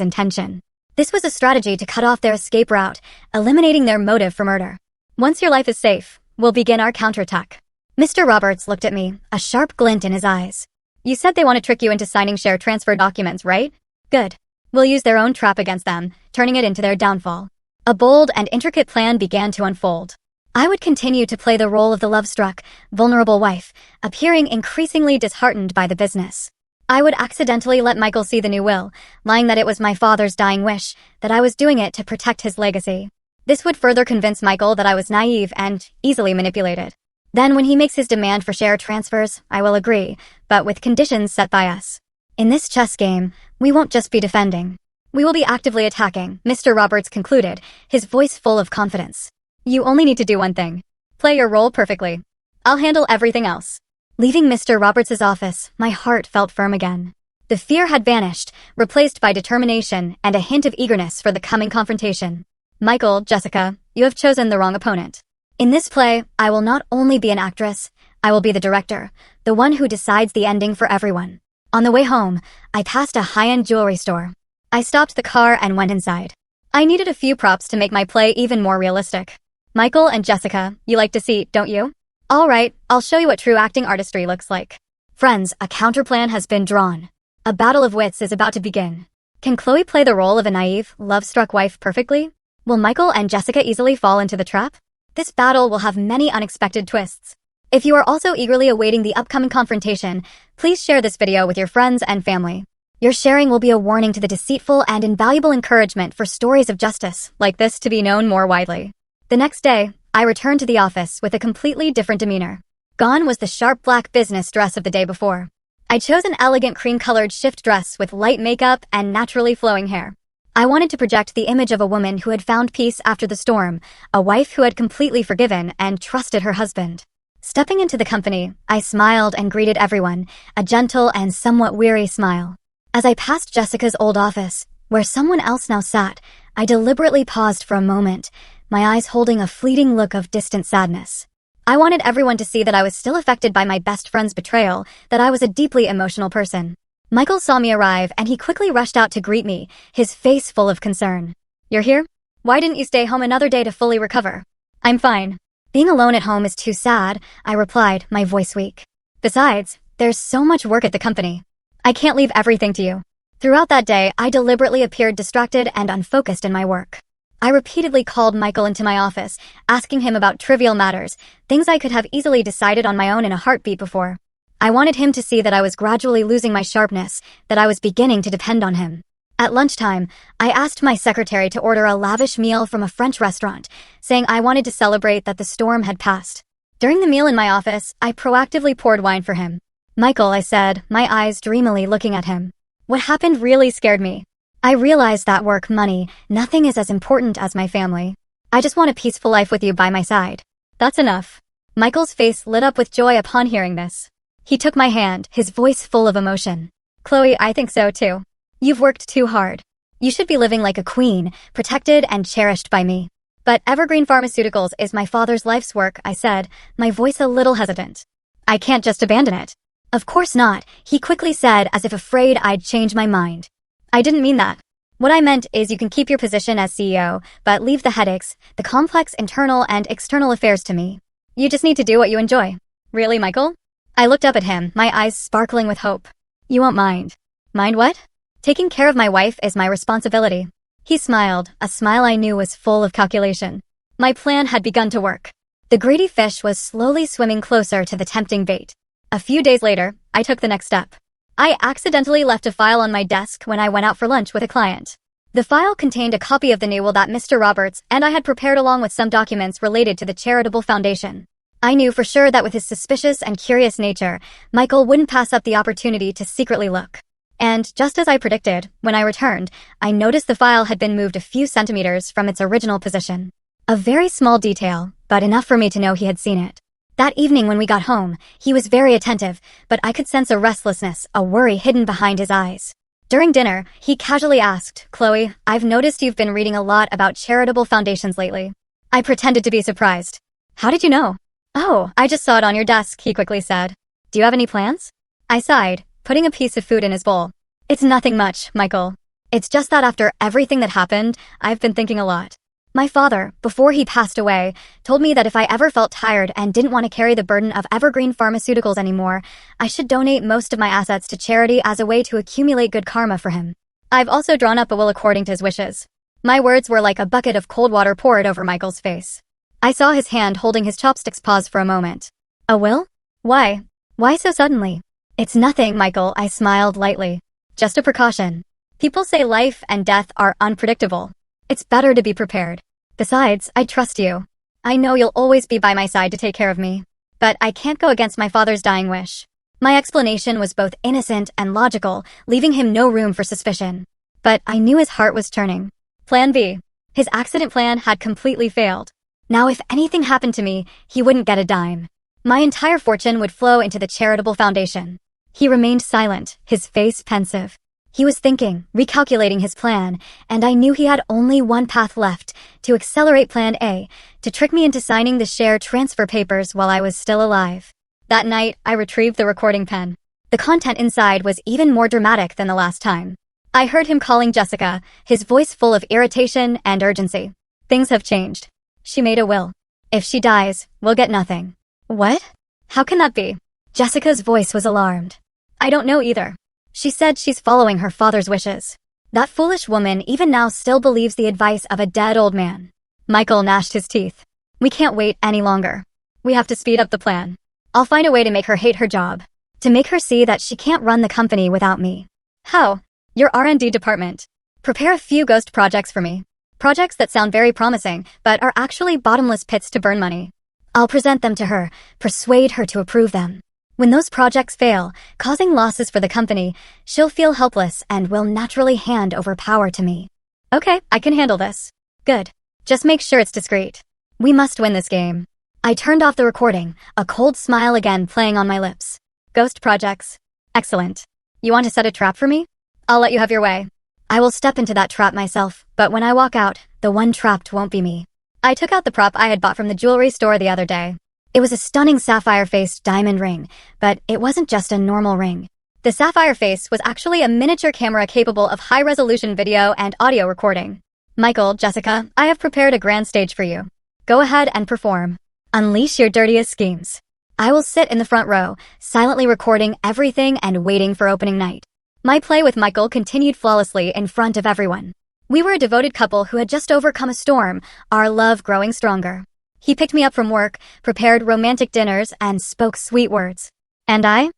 intention. This was a strategy to cut off their escape route, eliminating their motive for murder. Once your life is safe, we'll begin our counterattack. Mr. Roberts looked at me, a sharp glint in his eyes. You said they want to trick you into signing share transfer documents, right? Good. We'll use their own trap against them, turning it into their downfall. A bold and intricate plan began to unfold. I would continue to play the role of the love-struck, vulnerable wife, appearing increasingly disheartened by the business. I would accidentally let Michael see the new will, lying that it was my father's dying wish, that I was doing it to protect his legacy. This would further convince Michael that I was naive and easily manipulated. Then when he makes his demand for share transfers, I will agree, but with conditions set by us. In this chess game, we won't just be defending. We will be actively attacking, Mr. Roberts concluded, his voice full of confidence. You only need to do one thing. Play your role perfectly. I'll handle everything else. Leaving Mr. Roberts' office, my heart felt firm again. The fear had vanished, replaced by determination and a hint of eagerness for the coming confrontation. Michael, Jessica, you have chosen the wrong opponent. In this play, I will not only be an actress, I will be the director, the one who decides the ending for everyone. On the way home, I passed a high-end jewelry store. I stopped the car and went inside. I needed a few props to make my play even more realistic. Michael and Jessica, you like to see, don't you? All right, I'll show you what true acting artistry looks like. Friends, a counterplan has been drawn. A battle of wits is about to begin. Can Chloe play the role of a naive, love-struck wife perfectly? Will Michael and Jessica easily fall into the trap? This battle will have many unexpected twists. If you are also eagerly awaiting the upcoming confrontation, please share this video with your friends and family. Your sharing will be a warning to the deceitful and invaluable encouragement for stories of justice like this to be known more widely. The next day, I returned to the office with a completely different demeanor. Gone was the sharp black business dress of the day before. I chose an elegant cream-colored shift dress with light makeup and naturally flowing hair. I wanted to project the image of a woman who had found peace after the storm, a wife who had completely forgiven and trusted her husband. Stepping into the company, I smiled and greeted everyone, a gentle and somewhat weary smile. As I passed Jessica's old office, where someone else now sat, I deliberately paused for a moment, my eyes holding a fleeting look of distant sadness. I wanted everyone to see that I was still affected by my best friend's betrayal, that I was a deeply emotional person. Michael saw me arrive and he quickly rushed out to greet me, his face full of concern. "You're here? Why didn't you stay home another day to fully recover?" "I'm fine. Being alone at home is too sad," I replied, my voice weak. "Besides, there's so much work at the company. I can't leave everything to you." Throughout that day, I deliberately appeared distracted and unfocused in my work. I repeatedly called Michael into my office, asking him about trivial matters, things I could have easily decided on my own in a heartbeat before. I wanted him to see that I was gradually losing my sharpness, that I was beginning to depend on him. At lunchtime, I asked my secretary to order a lavish meal from a French restaurant, saying I wanted to celebrate that the storm had passed. During the meal in my office, I proactively poured wine for him. "Michael," I said, my eyes dreamily looking at him. "What happened really scared me. I realized that work, money, nothing is as important as my family. I just want a peaceful life with you by my side." "That's enough." Michael's face lit up with joy upon hearing this. He took my hand, his voice full of emotion. "Chloe, I think so too. You've worked too hard. You should be living like a queen, protected and cherished by me." "But Evergreen Pharmaceuticals is my father's life's work," I said, my voice a little hesitant. "I can't just abandon it." "Of course not," he quickly said, as if afraid I'd change my mind. "I didn't mean that. What I meant is you can keep your position as CEO, but leave the headaches, the complex internal and external affairs to me. You just need to do what you enjoy." "Really, Michael?" I looked up at him, my eyes sparkling with hope. "You won't mind." "Mind what?" "Taking care of my wife is my responsibility." He smiled, a smile I knew was full of calculation. My plan had begun to work. The greedy fish was slowly swimming closer to the tempting bait. A few days later, I took the next step. I accidentally left a file on my desk when I went out for lunch with a client. The file contained a copy of the new will that Mr. Roberts and I had prepared along with some documents related to the charitable foundation. I knew for sure that with his suspicious and curious nature, Michael wouldn't pass up the opportunity to secretly look. And just as I predicted, when I returned, I noticed the file had been moved a few centimeters from its original position. A very small detail, but enough for me to know he had seen it. That evening when we got home, he was very attentive, but I could sense a restlessness, a worry hidden behind his eyes. During dinner, he casually asked, "Chloe, I've noticed you've been reading a lot about charitable foundations lately." I pretended to be surprised. "How did you know?" "Oh, I just saw it on your desk," he quickly said. "Do you have any plans?" I sighed, putting a piece of food in his bowl. "It's nothing much, Michael. It's just that after everything that happened, I've been thinking a lot. My father, before he passed away, told me that if I ever felt tired and didn't want to carry the burden of Evergreen Pharmaceuticals anymore, I should donate most of my assets to charity as a way to accumulate good karma for him. I've also drawn up a will according to his wishes." My words were like a bucket of cold water poured over Michael's face. I saw his hand holding his chopsticks pause for a moment. "A will? Why? Why so suddenly?" "It's nothing, Michael," I smiled lightly. "Just a precaution. People say life and death are unpredictable. It's better to be prepared. Besides, I trust you. I know you'll always be by my side to take care of me. But I can't go against my father's dying wish." My explanation was both innocent and logical, leaving him no room for suspicion. But I knew his heart was turning. Plan B. His accident plan had completely failed. Now if anything happened to me, he wouldn't get a dime. My entire fortune would flow into the charitable foundation. He remained silent, his face pensive. He was thinking, recalculating his plan, and I knew he had only one path left, to accelerate Plan A, to trick me into signing the share transfer papers while I was still alive. That night, I retrieved the recording pen. The content inside was even more dramatic than the last time. I heard him calling Jessica, his voice full of irritation and urgency. "Things have changed. She made a will. If she dies, we'll get nothing." "What? How can that be?" Jessica's voice was alarmed. "I don't know either. She said she's following her father's wishes. That foolish woman even now still believes the advice of a dead old man." Michael gnashed his teeth. "We can't wait any longer. We have to speed up the plan. I'll find a way to make her hate her job. To make her see that she can't run the company without me." "How?" Your R&D department. Prepare a few ghost projects for me. Projects that sound very promising, but are actually bottomless pits to burn money. I'll present them to her, persuade her to approve them. When those projects fail, causing losses for the company, she'll feel helpless and will naturally hand over power to me. Okay, I can handle this. Good. Just make sure it's discreet. We must win this game. I turned off the recording, a cold smile again playing on my lips. Ghost projects. Excellent. You want to set a trap for me? I'll let you have your way. I will step into that trap myself, but when I walk out, the one trapped won't be me. I took out the prop I had bought from the jewelry store the other day. It was a stunning sapphire-faced diamond ring, but it wasn't just a normal ring. The sapphire face was actually a miniature camera capable of high-resolution video and audio recording. Michael, Jessica, I have prepared a grand stage for you. Go ahead and perform. Unleash your dirtiest schemes. I will sit in the front row, silently recording everything and waiting for opening night. My play with Michael continued flawlessly in front of everyone. We were a devoted couple who had just overcome a storm, our love growing stronger. He picked me up from work, prepared romantic dinners, and spoke sweet words. And I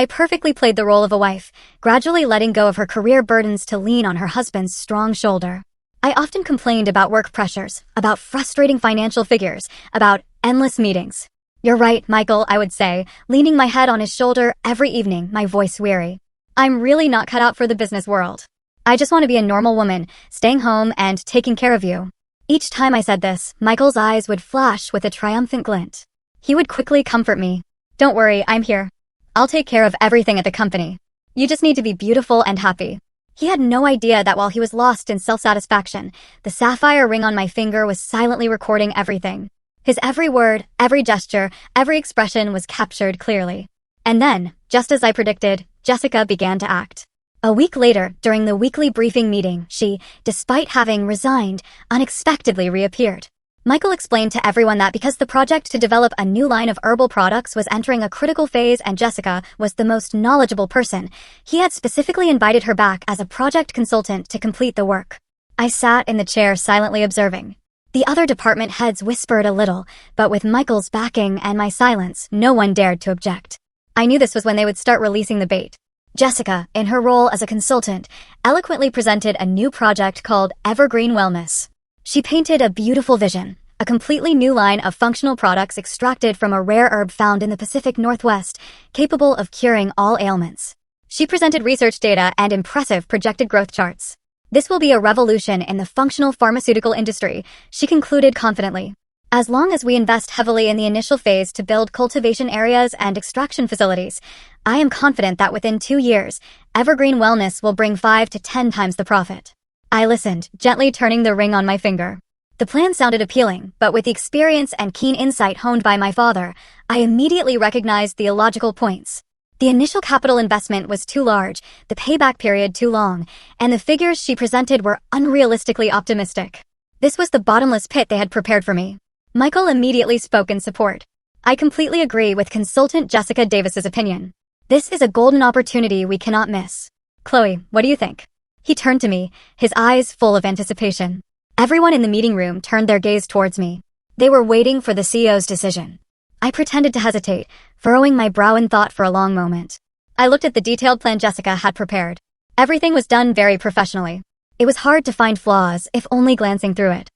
perfectly played the role of a wife, gradually letting go of her career burdens to lean on her husband's strong shoulder. I often complained about work pressures, about frustrating financial figures, about endless meetings. You're right, Michael, I would say, leaning my head on his shoulder every evening, my voice weary. I'm really not cut out for the business world. I just want to be a normal woman, staying home and taking care of you. Each time I said this, Michael's eyes would flash with a triumphant glint. He would quickly comfort me. Don't worry, I'm here. I'll take care of everything at the company. You just need to be beautiful and happy. He had no idea that while he was lost in self-satisfaction, the sapphire ring on my finger was silently recording everything. His every word, every gesture, every expression was captured clearly. And then, just as I predicted, Jessica began to act. A week later, during the weekly briefing meeting, she, despite having resigned, unexpectedly reappeared. Michael explained to everyone that because the project to develop a new line of herbal products was entering a critical phase and Jessica was the most knowledgeable person, he had specifically invited her back as a project consultant to complete the work. I sat in the chair silently observing. The other department heads whispered a little, but with Michael's backing and my silence, no one dared to object. I knew this was when they would start releasing the bait. Jessica, in her role as a consultant, eloquently presented a new project called Evergreen Wellness. She painted a beautiful vision, a completely new line of functional products extracted from a rare herb found in the Pacific Northwest, capable of curing all ailments. She presented research data and impressive projected growth charts. This will be a revolution in the functional pharmaceutical industry, she concluded confidently. As long as we invest heavily in the initial phase to build cultivation areas and extraction facilities, I am confident that within 2 years, Evergreen Wellness will bring 5 to 10 times the profit. I listened, gently turning the ring on my finger. The plan sounded appealing, but with the experience and keen insight honed by my father, I immediately recognized the illogical points. The initial capital investment was too large, the payback period too long, and the figures she presented were unrealistically optimistic. This was the bottomless pit they had prepared for me. Michael immediately spoke in support. I completely agree with consultant Jessica Davis's opinion. This is a golden opportunity we cannot miss. Chloe, what do you think? He turned to me, his eyes full of anticipation. Everyone in the meeting room turned their gaze towards me. They were waiting for the CEO's decision. I pretended to hesitate, furrowing my brow in thought for a long moment. I looked at the detailed plan Jessica had prepared. Everything was done very professionally. It was hard to find flaws, if only glancing through it.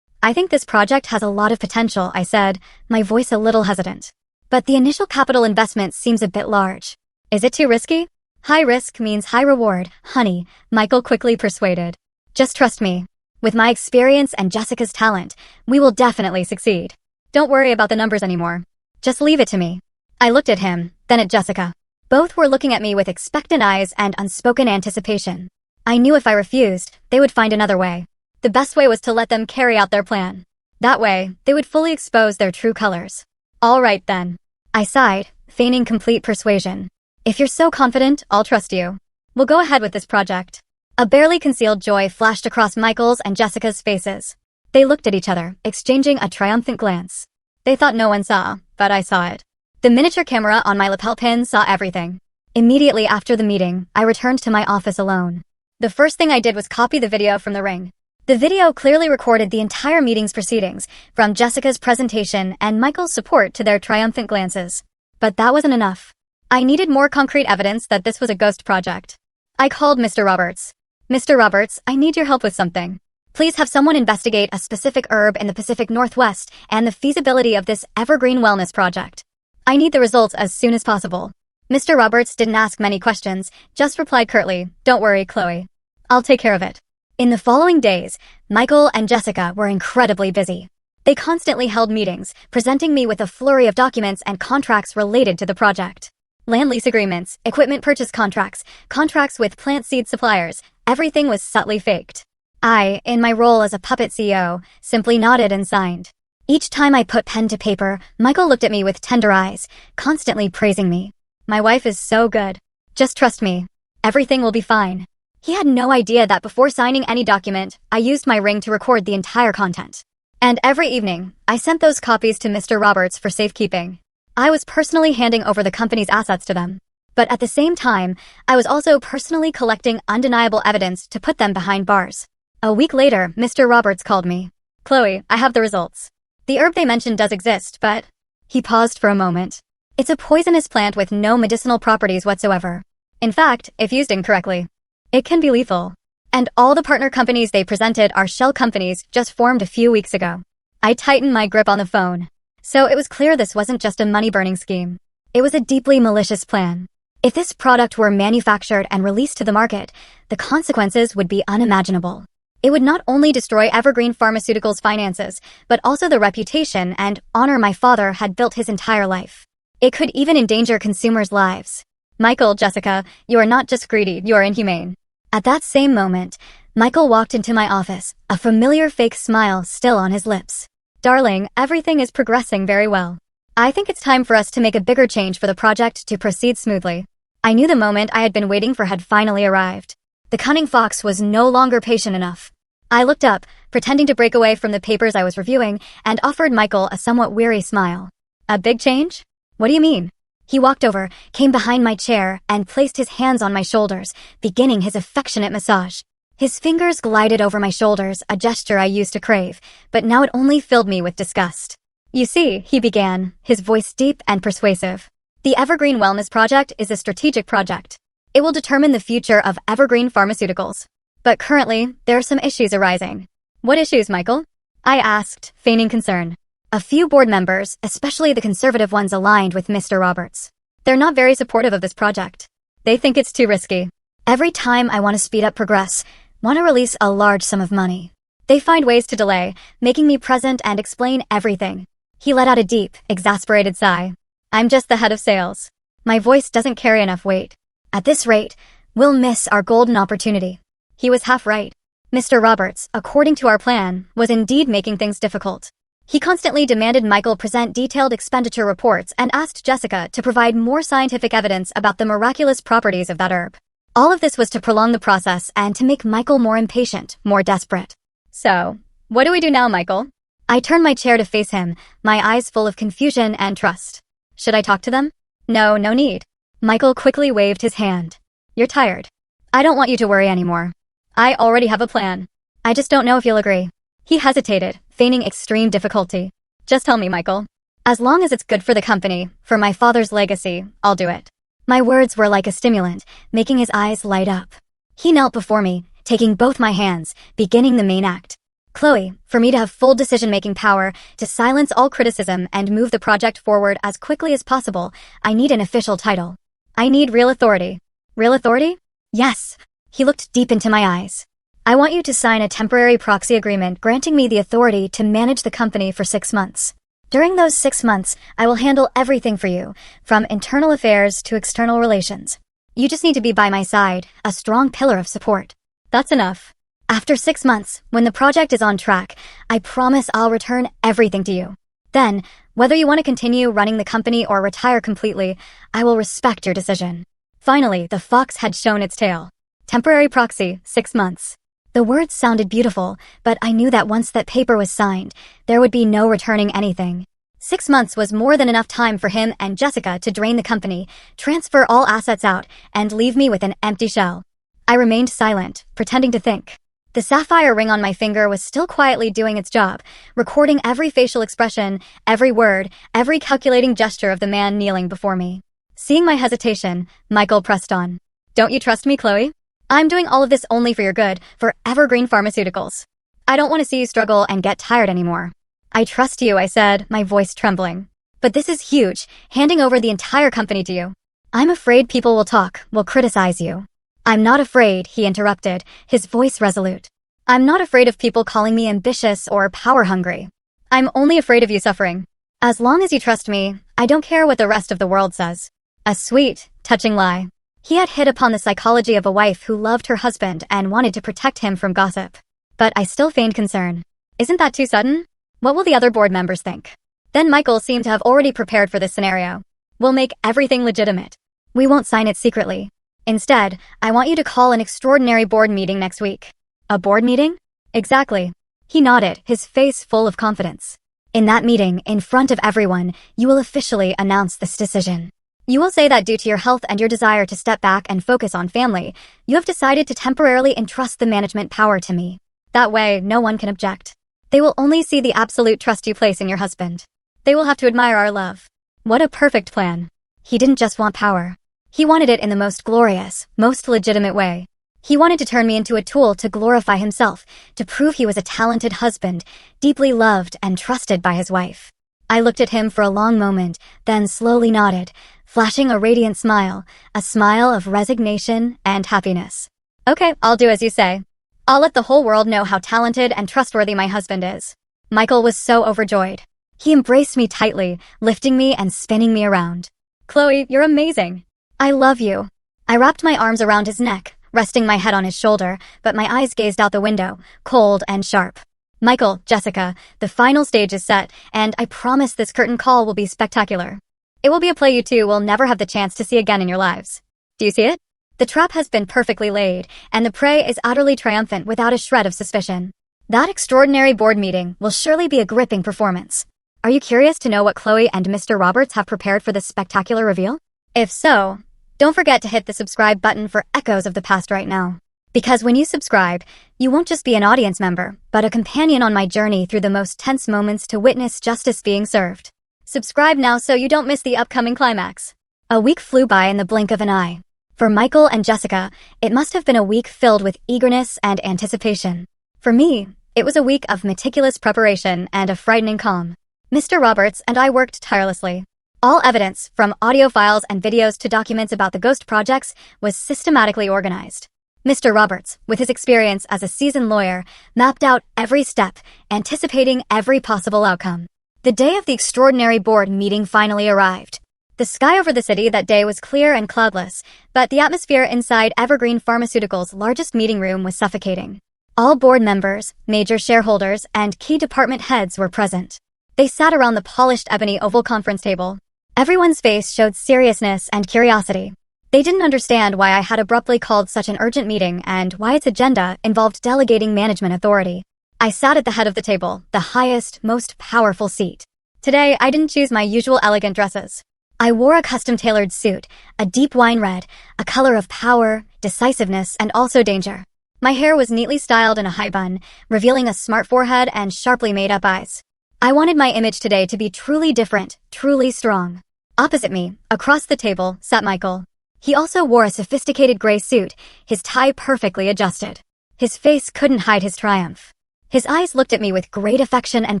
I think this project has a lot of potential, I said, my voice a little hesitant. But the initial capital investment seems a bit large. Is it too risky? High risk means high reward, honey, Michael quickly persuaded. Just trust me. With my experience and Jessica's talent, we will definitely succeed. Don't worry about the numbers anymore. Just leave it to me. I looked at him, then at Jessica. Both were looking at me with expectant eyes and unspoken anticipation. I knew if I refused, they would find another way. The best way was to let them carry out their plan. That way, they would fully expose their true colors. All right then. I sighed, feigning complete persuasion. If you're so confident, I'll trust you. We'll go ahead with this project. A barely concealed joy flashed across Michael's and Jessica's faces. They looked at each other, exchanging a triumphant glance. They thought no one saw, but I saw it. The miniature camera on my lapel pin saw everything. Immediately after the meeting, I returned to my office alone. The first thing I did was copy the video from the ring. The video clearly recorded the entire meeting's proceedings, from Jessica's presentation and Michael's support to their triumphant glances. But that wasn't enough. I needed more concrete evidence that this was a ghost project. I called Mr. Roberts. Mr. Roberts, I need your help with something. Please have someone investigate a specific herb in the Pacific Northwest and the feasibility of this evergreen wellness project. I need the results as soon as possible. Mr. Roberts didn't ask many questions, just replied curtly, "Don't worry, Chloe. I'll take care of it." In the following days, Michael and Jessica were incredibly busy. They constantly held meetings, presenting me with a flurry of documents and contracts related to the project. Land lease agreements, equipment purchase contracts, contracts with plant seed suppliers, everything was subtly faked. I, in my role as a puppet CEO, simply nodded and signed. Each time I put pen to paper, Michael looked at me with tender eyes, constantly praising me. "My wife is so good. Just trust me. Everything will be fine." He had no idea that before signing any document, I used my ring to record the entire content. And every evening, I sent those copies to Mr. Roberts for safekeeping. I was personally handing over the company's assets to them. But at the same time, I was also personally collecting undeniable evidence to put them behind bars. A week later, Mr. Roberts called me. "Chloe, I have the results. The herb they mentioned does exist, but..." He paused for a moment. "It's a poisonous plant with no medicinal properties whatsoever. In fact, if used incorrectly, it can be lethal. And all the partner companies they presented are shell companies just formed a few weeks ago." I tightened my grip on the phone. So it was clear this wasn't just a money-burning scheme. It was a deeply malicious plan. If this product were manufactured and released to the market, the consequences would be unimaginable. It would not only destroy Evergreen Pharmaceuticals' finances, but also the reputation and honor my father had built his entire life. It could even endanger consumers' lives. "Michael, Jessica, you are not just greedy, you are inhumane." At that same moment, Michael walked into my office, a familiar fake smile still on his lips. "Darling, everything is progressing very well. I think it's time for us to make a bigger change for the project to proceed smoothly." I knew the moment I had been waiting for had finally arrived. The cunning fox was no longer patient enough. I looked up, pretending to break away from the papers I was reviewing, and offered Michael a somewhat weary smile. "A big change? What do you mean?" He walked over, came behind my chair, and placed his hands on my shoulders, beginning his affectionate massage. His fingers glided over my shoulders, a gesture I used to crave, but now it only filled me with disgust. "You see," he began, his voice deep and persuasive, "the Evergreen Wellness Project is a strategic project. It will determine the future of Evergreen Pharmaceuticals. But currently, there are some issues arising." "What issues, Michael?" I asked, feigning concern. "A few board members, especially the conservative ones aligned with Mr. Roberts. They're not very supportive of this project. They think it's too risky. Every time I want to speed up progress, want to release a large sum of money, they find ways to delay, making me present and explain everything." He let out a deep, exasperated sigh. "I'm just the head of sales. My voice doesn't carry enough weight. At this rate, we'll miss our golden opportunity." He was half right. Mr. Roberts, according to our plan, was indeed making things difficult. He constantly demanded Michael present detailed expenditure reports and asked Jessica to provide more scientific evidence about the miraculous properties of that herb. All of this was to prolong the process and to make Michael more impatient, more desperate. "So, what do we do now, Michael?" I turned my chair to face him, my eyes full of confusion and trust. "Should I talk to them?" No need." Michael quickly waved his hand. "You're tired. I don't want you to worry anymore. I already have a plan. I just don't know if you'll agree." He hesitated, feigning extreme difficulty. "Just tell me, Michael. As long as it's good for the company, for my father's legacy, I'll do it." My words were like a stimulant, making his eyes light up. He knelt before me, taking both my hands, beginning the main act. "Chloe, for me to have full decision-making power, to silence all criticism and move the project forward as quickly as possible, I need an official title. I need real authority." "Real authority?" "Yes." He looked deep into my eyes. "I want you to sign a temporary proxy agreement granting me the authority to manage the company for 6 months. During those 6 months, I will handle everything for you, from internal affairs to external relations. You just need to be by my side, a strong pillar of support." "That's enough." "After 6 months, when the project is on track, I promise I'll return everything to you. Then, whether you want to continue running the company or retire completely, I will respect your decision." Finally, the fox had shown its tail. Temporary proxy, 6 months. The words sounded beautiful, but I knew that once that paper was signed, there would be no returning anything. 6 months was more than enough time for him and Jessica to drain the company, transfer all assets out, and leave me with an empty shell. I remained silent, pretending to think. The sapphire ring on my finger was still quietly doing its job, recording every facial expression, every word, every calculating gesture of the man kneeling before me. Seeing my hesitation, Michael pressed on. "Don't you trust me, Chloe? I'm doing all of this only for your good, for Evergreen Pharmaceuticals. I don't want to see you struggle and get tired anymore. I trust you, I said, my voice trembling. But this is huge, handing over the entire company to you. I'm afraid people will talk, will criticize you. I'm not afraid, he interrupted, his voice resolute. I'm not afraid of people calling me ambitious or power-hungry. I'm only afraid of you suffering. As long as you trust me, I don't care what the rest of the world says. A sweet, touching lie. He had hit upon the psychology of a wife who loved her husband and wanted to protect him from gossip. But I still feigned concern. Isn't that too sudden? What will the other board members think? Then Michael seemed to have already prepared for this scenario. We'll make everything legitimate. We won't sign it secretly. Instead, I want you to call an extraordinary board meeting next week. A board meeting? Exactly. He nodded, his face full of confidence. In that meeting, in front of everyone, you will officially announce this decision. You will say that due to your health and your desire to step back and focus on family, you have decided to temporarily entrust the management power to me. That way, no one can object. They will only see the absolute trust you place in your husband. They will have to admire our love. What a perfect plan. He didn't just want power. He wanted it in the most glorious, most legitimate way. He wanted to turn me into a tool to glorify himself, to prove he was a talented husband, deeply loved and trusted by his wife. I looked at him for a long moment, then slowly nodded, flashing a radiant smile, a smile of resignation and happiness. Okay, I'll do as you say. I'll let the whole world know how talented and trustworthy my husband is. Michael was so overjoyed. He embraced me tightly, lifting me and spinning me around. Chloe, you're amazing. I love you. I wrapped my arms around his neck, resting my head on his shoulder, but my eyes gazed out the window, cold and sharp. Michael, Jessica, the final stage is set, and I promise this curtain call will be spectacular. It will be a play you two will never have the chance to see again in your lives. Do you see it? The trap has been perfectly laid, and the prey is utterly triumphant without a shred of suspicion. That extraordinary board meeting will surely be a gripping performance. Are you curious to know what Chloe and Mr. Roberts have prepared for this spectacular reveal? If so, don't forget to hit the subscribe button for echoes of the past right now. Because when you subscribe, you won't just be an audience member, but a companion on my journey through the most tense moments to witness justice being served. Subscribe now so you don't miss the upcoming climax. A week flew by in the blink of an eye. For Michael and Jessica, it must have been a week filled with eagerness and anticipation. For me, it was a week of meticulous preparation and a frightening calm. Mr. Roberts and I worked tirelessly. All evidence, from audio files and videos to documents about the ghost projects, was systematically organized. Mr. Roberts, with his experience as a seasoned lawyer, mapped out every step, anticipating every possible outcome. The day of the extraordinary board meeting finally arrived. The sky over the city that day was clear and cloudless, but the atmosphere inside Evergreen Pharmaceuticals' largest meeting room was suffocating. All board members, major shareholders, and key department heads were present. They sat around the polished ebony oval conference table. Everyone's face showed seriousness and curiosity. They didn't understand why I had abruptly called such an urgent meeting and why its agenda involved delegating management authority. I sat at the head of the table, the highest, most powerful seat. Today, I didn't choose my usual elegant dresses. I wore a custom-tailored suit, a deep wine red, a color of power, decisiveness, and also danger. My hair was neatly styled in a high bun, revealing a smart forehead and sharply made-up eyes. I wanted my image today to be truly different, truly strong. Opposite me, across the table, sat Michael. He also wore a sophisticated gray suit, his tie perfectly adjusted. His face couldn't hide his triumph. His eyes looked at me with great affection and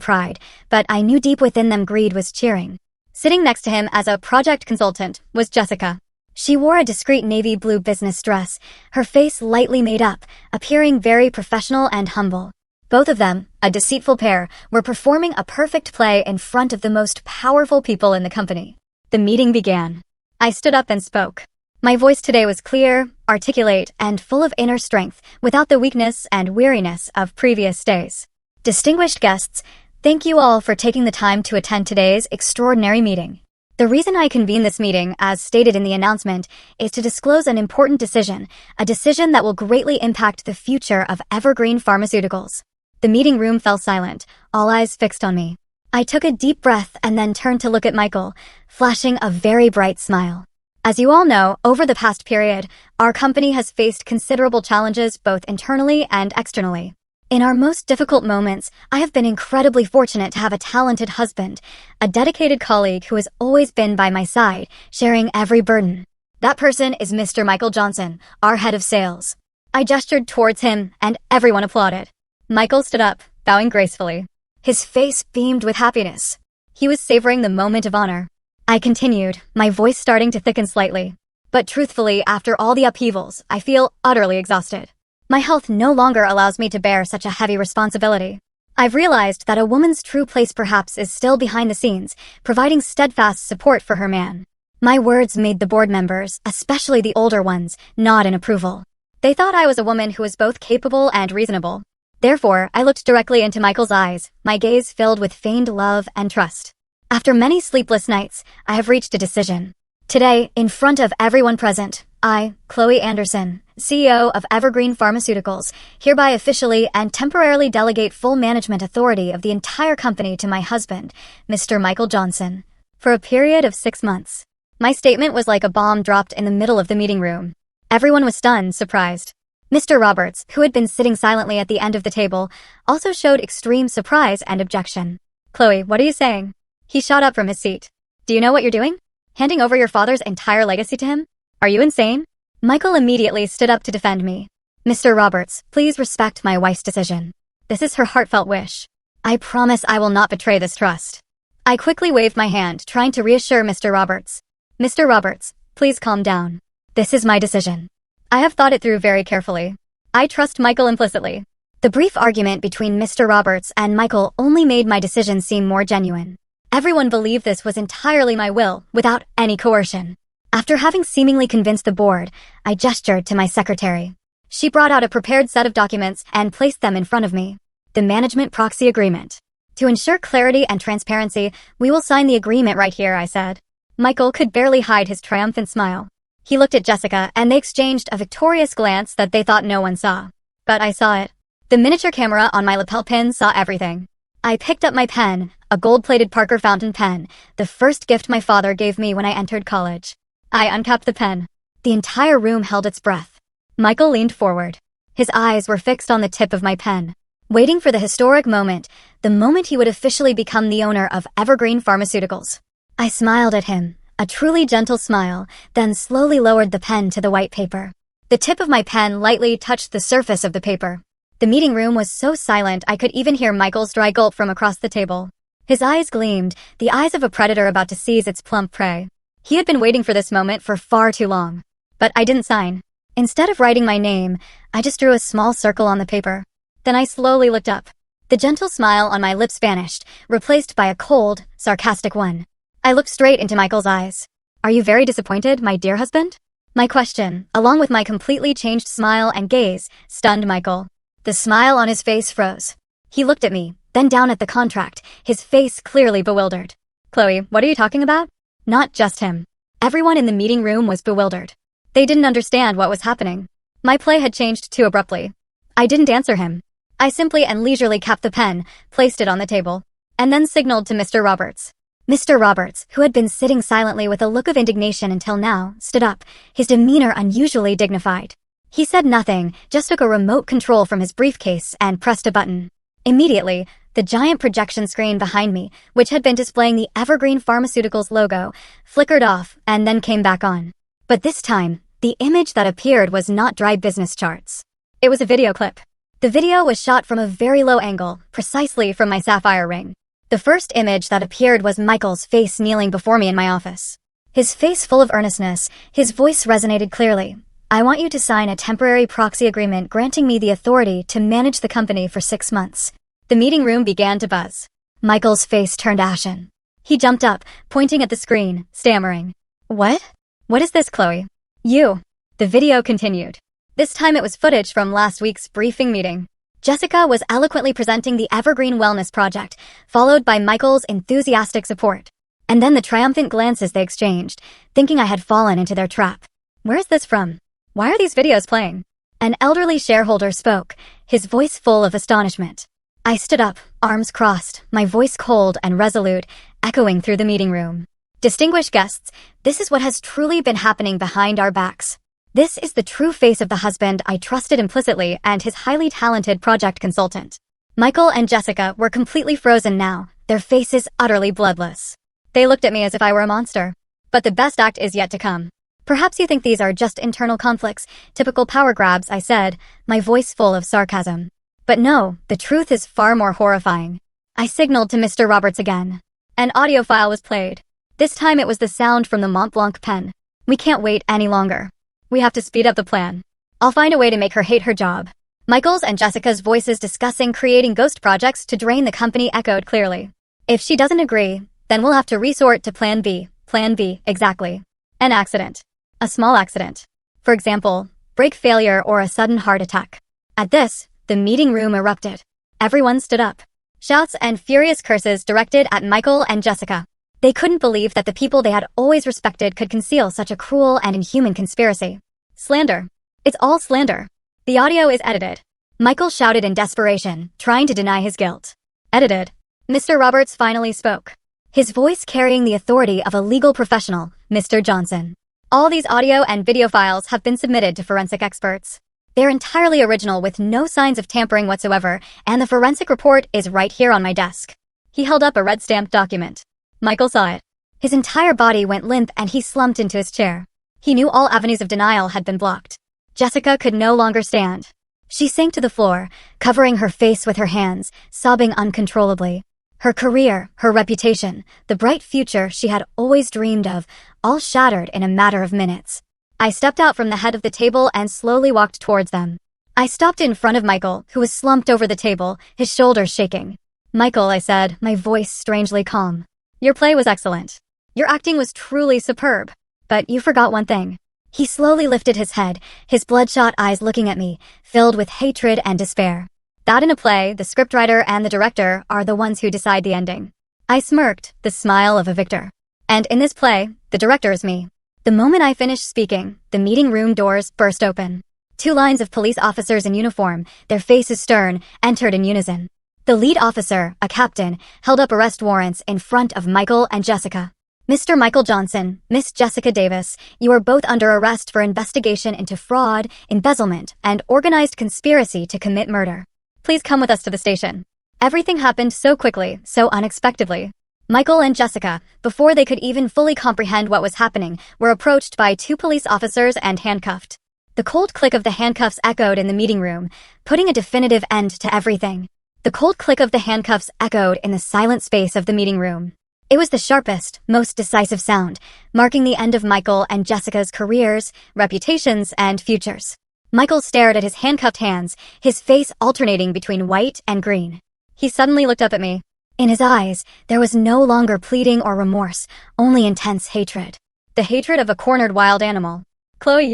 pride, but I knew deep within them greed was cheering. Sitting next to him as a project consultant was Jessica. She wore a discreet navy blue business dress, her face lightly made up, appearing very professional and humble. Both of them, a deceitful pair, were performing a perfect play in front of the most powerful people in the company. The meeting began. I stood up and spoke. My voice today was clear, articulate, and full of inner strength, without the weakness and weariness of previous days. Distinguished guests, thank you all for taking the time to attend today's extraordinary meeting. The reason I convened this meeting, as stated in the announcement, is to disclose an important decision, a decision that will greatly impact the future of Evergreen Pharmaceuticals. The meeting room fell silent, all eyes fixed on me. I took a deep breath and then turned to look at Michael, flashing a very bright smile. As you all know, over the past period, our company has faced considerable challenges both internally and externally. In our most difficult moments, I have been incredibly fortunate to have a talented husband, a dedicated colleague who has always been by my side, sharing every burden. That person is Mr. Michael Johnson, our head of sales. I gestured towards him, and everyone applauded. Michael stood up, bowing gracefully. His face beamed with happiness. He was savoring the moment of honor. I continued, my voice starting to thicken slightly. But truthfully, after all the upheavals, I feel utterly exhausted. My health no longer allows me to bear such a heavy responsibility. I've realized that a woman's true place perhaps is still behind the scenes, providing steadfast support for her man. My words made the board members, especially the older ones, nod in approval. They thought I was a woman who was both capable and reasonable. Therefore, I looked directly into Michael's eyes, my gaze filled with feigned love and trust. After many sleepless nights, I have reached a decision. Today, in front of everyone present, I, Chloe Anderson, CEO of Evergreen Pharmaceuticals, hereby officially and temporarily delegate full management authority of the entire company to my husband, Mr. Michael Johnson, for a period of 6 months. My statement was like a bomb dropped in the middle of the meeting room. Everyone was stunned, surprised. Mr. Roberts, who had been sitting silently at the end of the table, also showed extreme surprise and objection. Chloe, what are you saying? He shot up from his seat. Do you know what you're doing? Handing over your father's entire legacy to him? Are you insane? Michael immediately stood up to defend me. Mr. Roberts, please respect my wife's decision. This is her heartfelt wish. I promise I will not betray this trust. I quickly waved my hand, trying to reassure Mr. Roberts. Mr. Roberts, please calm down. This is my decision. I have thought it through very carefully. I trust Michael implicitly. The brief argument between Mr. Roberts and Michael only made my decision seem more genuine. Everyone believed this was entirely my will, without any coercion. After having seemingly convinced the board, I gestured to my secretary. She brought out a prepared set of documents and placed them in front of me. The Management Proxy Agreement. To ensure clarity and transparency, we will sign the agreement right here, I said. Michael could barely hide his triumphant smile. He looked at Jessica, and they exchanged a victorious glance that they thought no one saw. But I saw it. The miniature camera on my lapel pin saw everything. I picked up my pen, a gold-plated Parker fountain pen, the first gift my father gave me when I entered college. I uncapped the pen. The entire room held its breath. Michael leaned forward. His eyes were fixed on the tip of my pen, waiting for the historic moment, the moment he would officially become the owner of Evergreen Pharmaceuticals. I smiled at him, a truly gentle smile, then slowly lowered the pen to the white paper. The tip of my pen lightly touched the surface of the paper. The meeting room was so silent I could even hear Michael's dry gulp from across the table. His eyes gleamed, the eyes of a predator about to seize its plump prey. He had been waiting for this moment for far too long. But I didn't sign. Instead of writing my name, I just drew a small circle on the paper. Then I slowly looked up. The gentle smile on my lips vanished, replaced by a cold, sarcastic one. I looked straight into Michael's eyes. Are you very disappointed, my dear husband? My question, along with my completely changed smile and gaze, stunned Michael. The smile on his face froze. He looked at me, then down at the contract, his face clearly bewildered. Chloe, what are you talking about? Not just him. Everyone in the meeting room was bewildered. They didn't understand what was happening. My play had changed too abruptly. I didn't answer him. I simply and leisurely capped the pen, placed it on the table, and then signaled to Mr. Roberts. Mr. Roberts, who had been sitting silently with a look of indignation until now, stood up, his demeanor unusually dignified. He said nothing, just took a remote control from his briefcase and pressed a button. Immediately, the giant projection screen behind me, which had been displaying the Evergreen Pharmaceuticals logo, flickered off and then came back on. But this time, the image that appeared was not dry business charts. It was a video clip. The video was shot from a very low angle, precisely from my sapphire ring. The first image that appeared was Michael's face kneeling before me in my office. His face full of earnestness, his voice resonated clearly. I want you to sign a temporary proxy agreement granting me the authority to manage the company for 6 months. The meeting room began to buzz. Michael's face turned ashen. He jumped up, pointing at the screen, stammering. What? What is this, Chloe? You. The video continued. This time it was footage from last week's briefing meeting. Jessica was eloquently presenting the Evergreen Wellness Project, followed by Michael's enthusiastic support. And then the triumphant glances they exchanged, thinking I had fallen into their trap. Where is this from? Why are these videos playing? An elderly shareholder spoke, his voice full of astonishment. I stood up, arms crossed, my voice cold and resolute, echoing through the meeting room. Distinguished guests, this is what has truly been happening behind our backs. This is the true face of the husband I trusted implicitly and his highly talented project consultant. Michael and Jessica were completely frozen now, their faces utterly bloodless. They looked at me as if I were a monster. But the best act is yet to come. Perhaps you think these are just internal conflicts, typical power grabs, I said, my voice full of sarcasm. But no, the truth is far more horrifying. I signaled to Mr. Roberts again. An audio file was played. This time it was the sound from the Mont Blanc pen. We can't wait any longer. We have to speed up the plan. I'll find a way to make her hate her job. Michael's and Jessica's voices discussing creating ghost projects to drain the company echoed clearly. If she doesn't agree, then we'll have to resort to Plan B. Plan B, exactly. An accident. A small accident. For example, brake failure or a sudden heart attack. At this, the meeting room erupted. Everyone stood up. Shouts and furious curses directed at Michael and Jessica. They couldn't believe that the people they had always respected could conceal such a cruel and inhuman conspiracy. Slander. It's all slander. The audio is edited. Michael shouted in desperation, trying to deny his guilt. Edited. Mr. Roberts finally spoke. His voice carrying the authority of a legal professional, Mr. Johnson. All these audio and video files have been submitted to forensic experts. They're entirely original with no signs of tampering whatsoever, and the forensic report is right here on my desk. He held up a red stamped document. Michael saw it. His entire body went limp and he slumped into his chair. He knew all avenues of denial had been blocked. Jessica could no longer stand. She sank to the floor, covering her face with her hands, sobbing uncontrollably. Her career, her reputation, the bright future she had always dreamed of, all shattered in a matter of minutes. I stepped out from the head of the table and slowly walked towards them. I stopped in front of Michael, who was slumped over the table, his shoulders shaking. Michael, I said, my voice strangely calm. Your play was excellent. Your acting was truly superb. But you forgot one thing. He slowly lifted his head, his bloodshot eyes looking at me, filled with hatred and despair. That in a play, the scriptwriter and the director are the ones who decide the ending. I smirked, the smile of a victor. And in this play, the director is me. The moment I finished speaking, the meeting room doors burst open. 2 lines of police officers in uniform, their faces stern, entered in unison. The lead officer, a captain, held up arrest warrants in front of Michael and Jessica. Mr. Michael Johnson, Miss Jessica Davis, you are both under arrest for investigation into fraud, embezzlement, and organized conspiracy to commit murder. Please come with us to the station. Everything happened so quickly, so unexpectedly. Michael and Jessica, before they could even fully comprehend what was happening, were approached by 2 police officers and handcuffed. The cold click of the handcuffs echoed in the meeting room, putting a definitive end to everything. The cold click of the handcuffs echoed in the silent space of the meeting room. It was the sharpest, most decisive sound, marking the end of Michael and Jessica's careers, reputations, and futures. Michael stared at his handcuffed hands, his face alternating between white and green. He suddenly looked up at me. In his eyes, there was no longer pleading or remorse, only intense hatred. The hatred of a cornered wild animal. Chloe,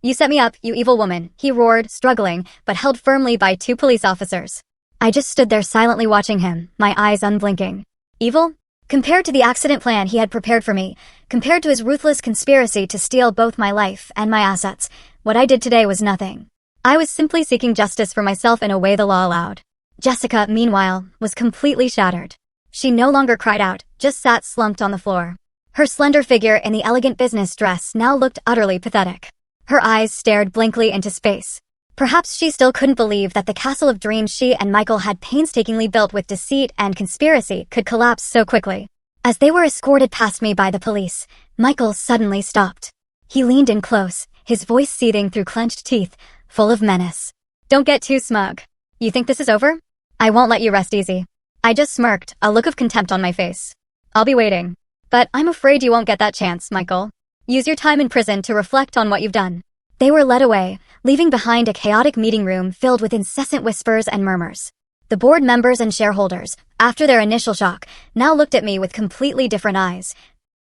you set me up, you evil woman, he roared, struggling, but held firmly by 2 police officers. I just stood there silently watching him, my eyes unblinking. Evil? Compared to the accident plan he had prepared for me, compared to his ruthless conspiracy to steal both my life and my assets, what I did today was nothing. I was simply seeking justice for myself in a way the law allowed. Jessica, meanwhile, was completely shattered. She no longer cried out, just sat slumped on the floor. Her slender figure in the elegant business dress now looked utterly pathetic. Her eyes stared blankly into space. Perhaps she still couldn't believe that the castle of dreams she and Michael had painstakingly built with deceit and conspiracy could collapse so quickly. As they were escorted past me by the police, Michael suddenly stopped. He leaned in close, his voice seething through clenched teeth, full of menace. Don't get too smug. You think this is over? I won't let you rest easy. I just smirked, a look of contempt on my face. I'll be waiting. But I'm afraid you won't get that chance, Michael. Use your time in prison to reflect on what you've done. They were led away, leaving behind a chaotic meeting room filled with incessant whispers and murmurs. The board members and shareholders, after their initial shock, now looked at me with completely different eyes.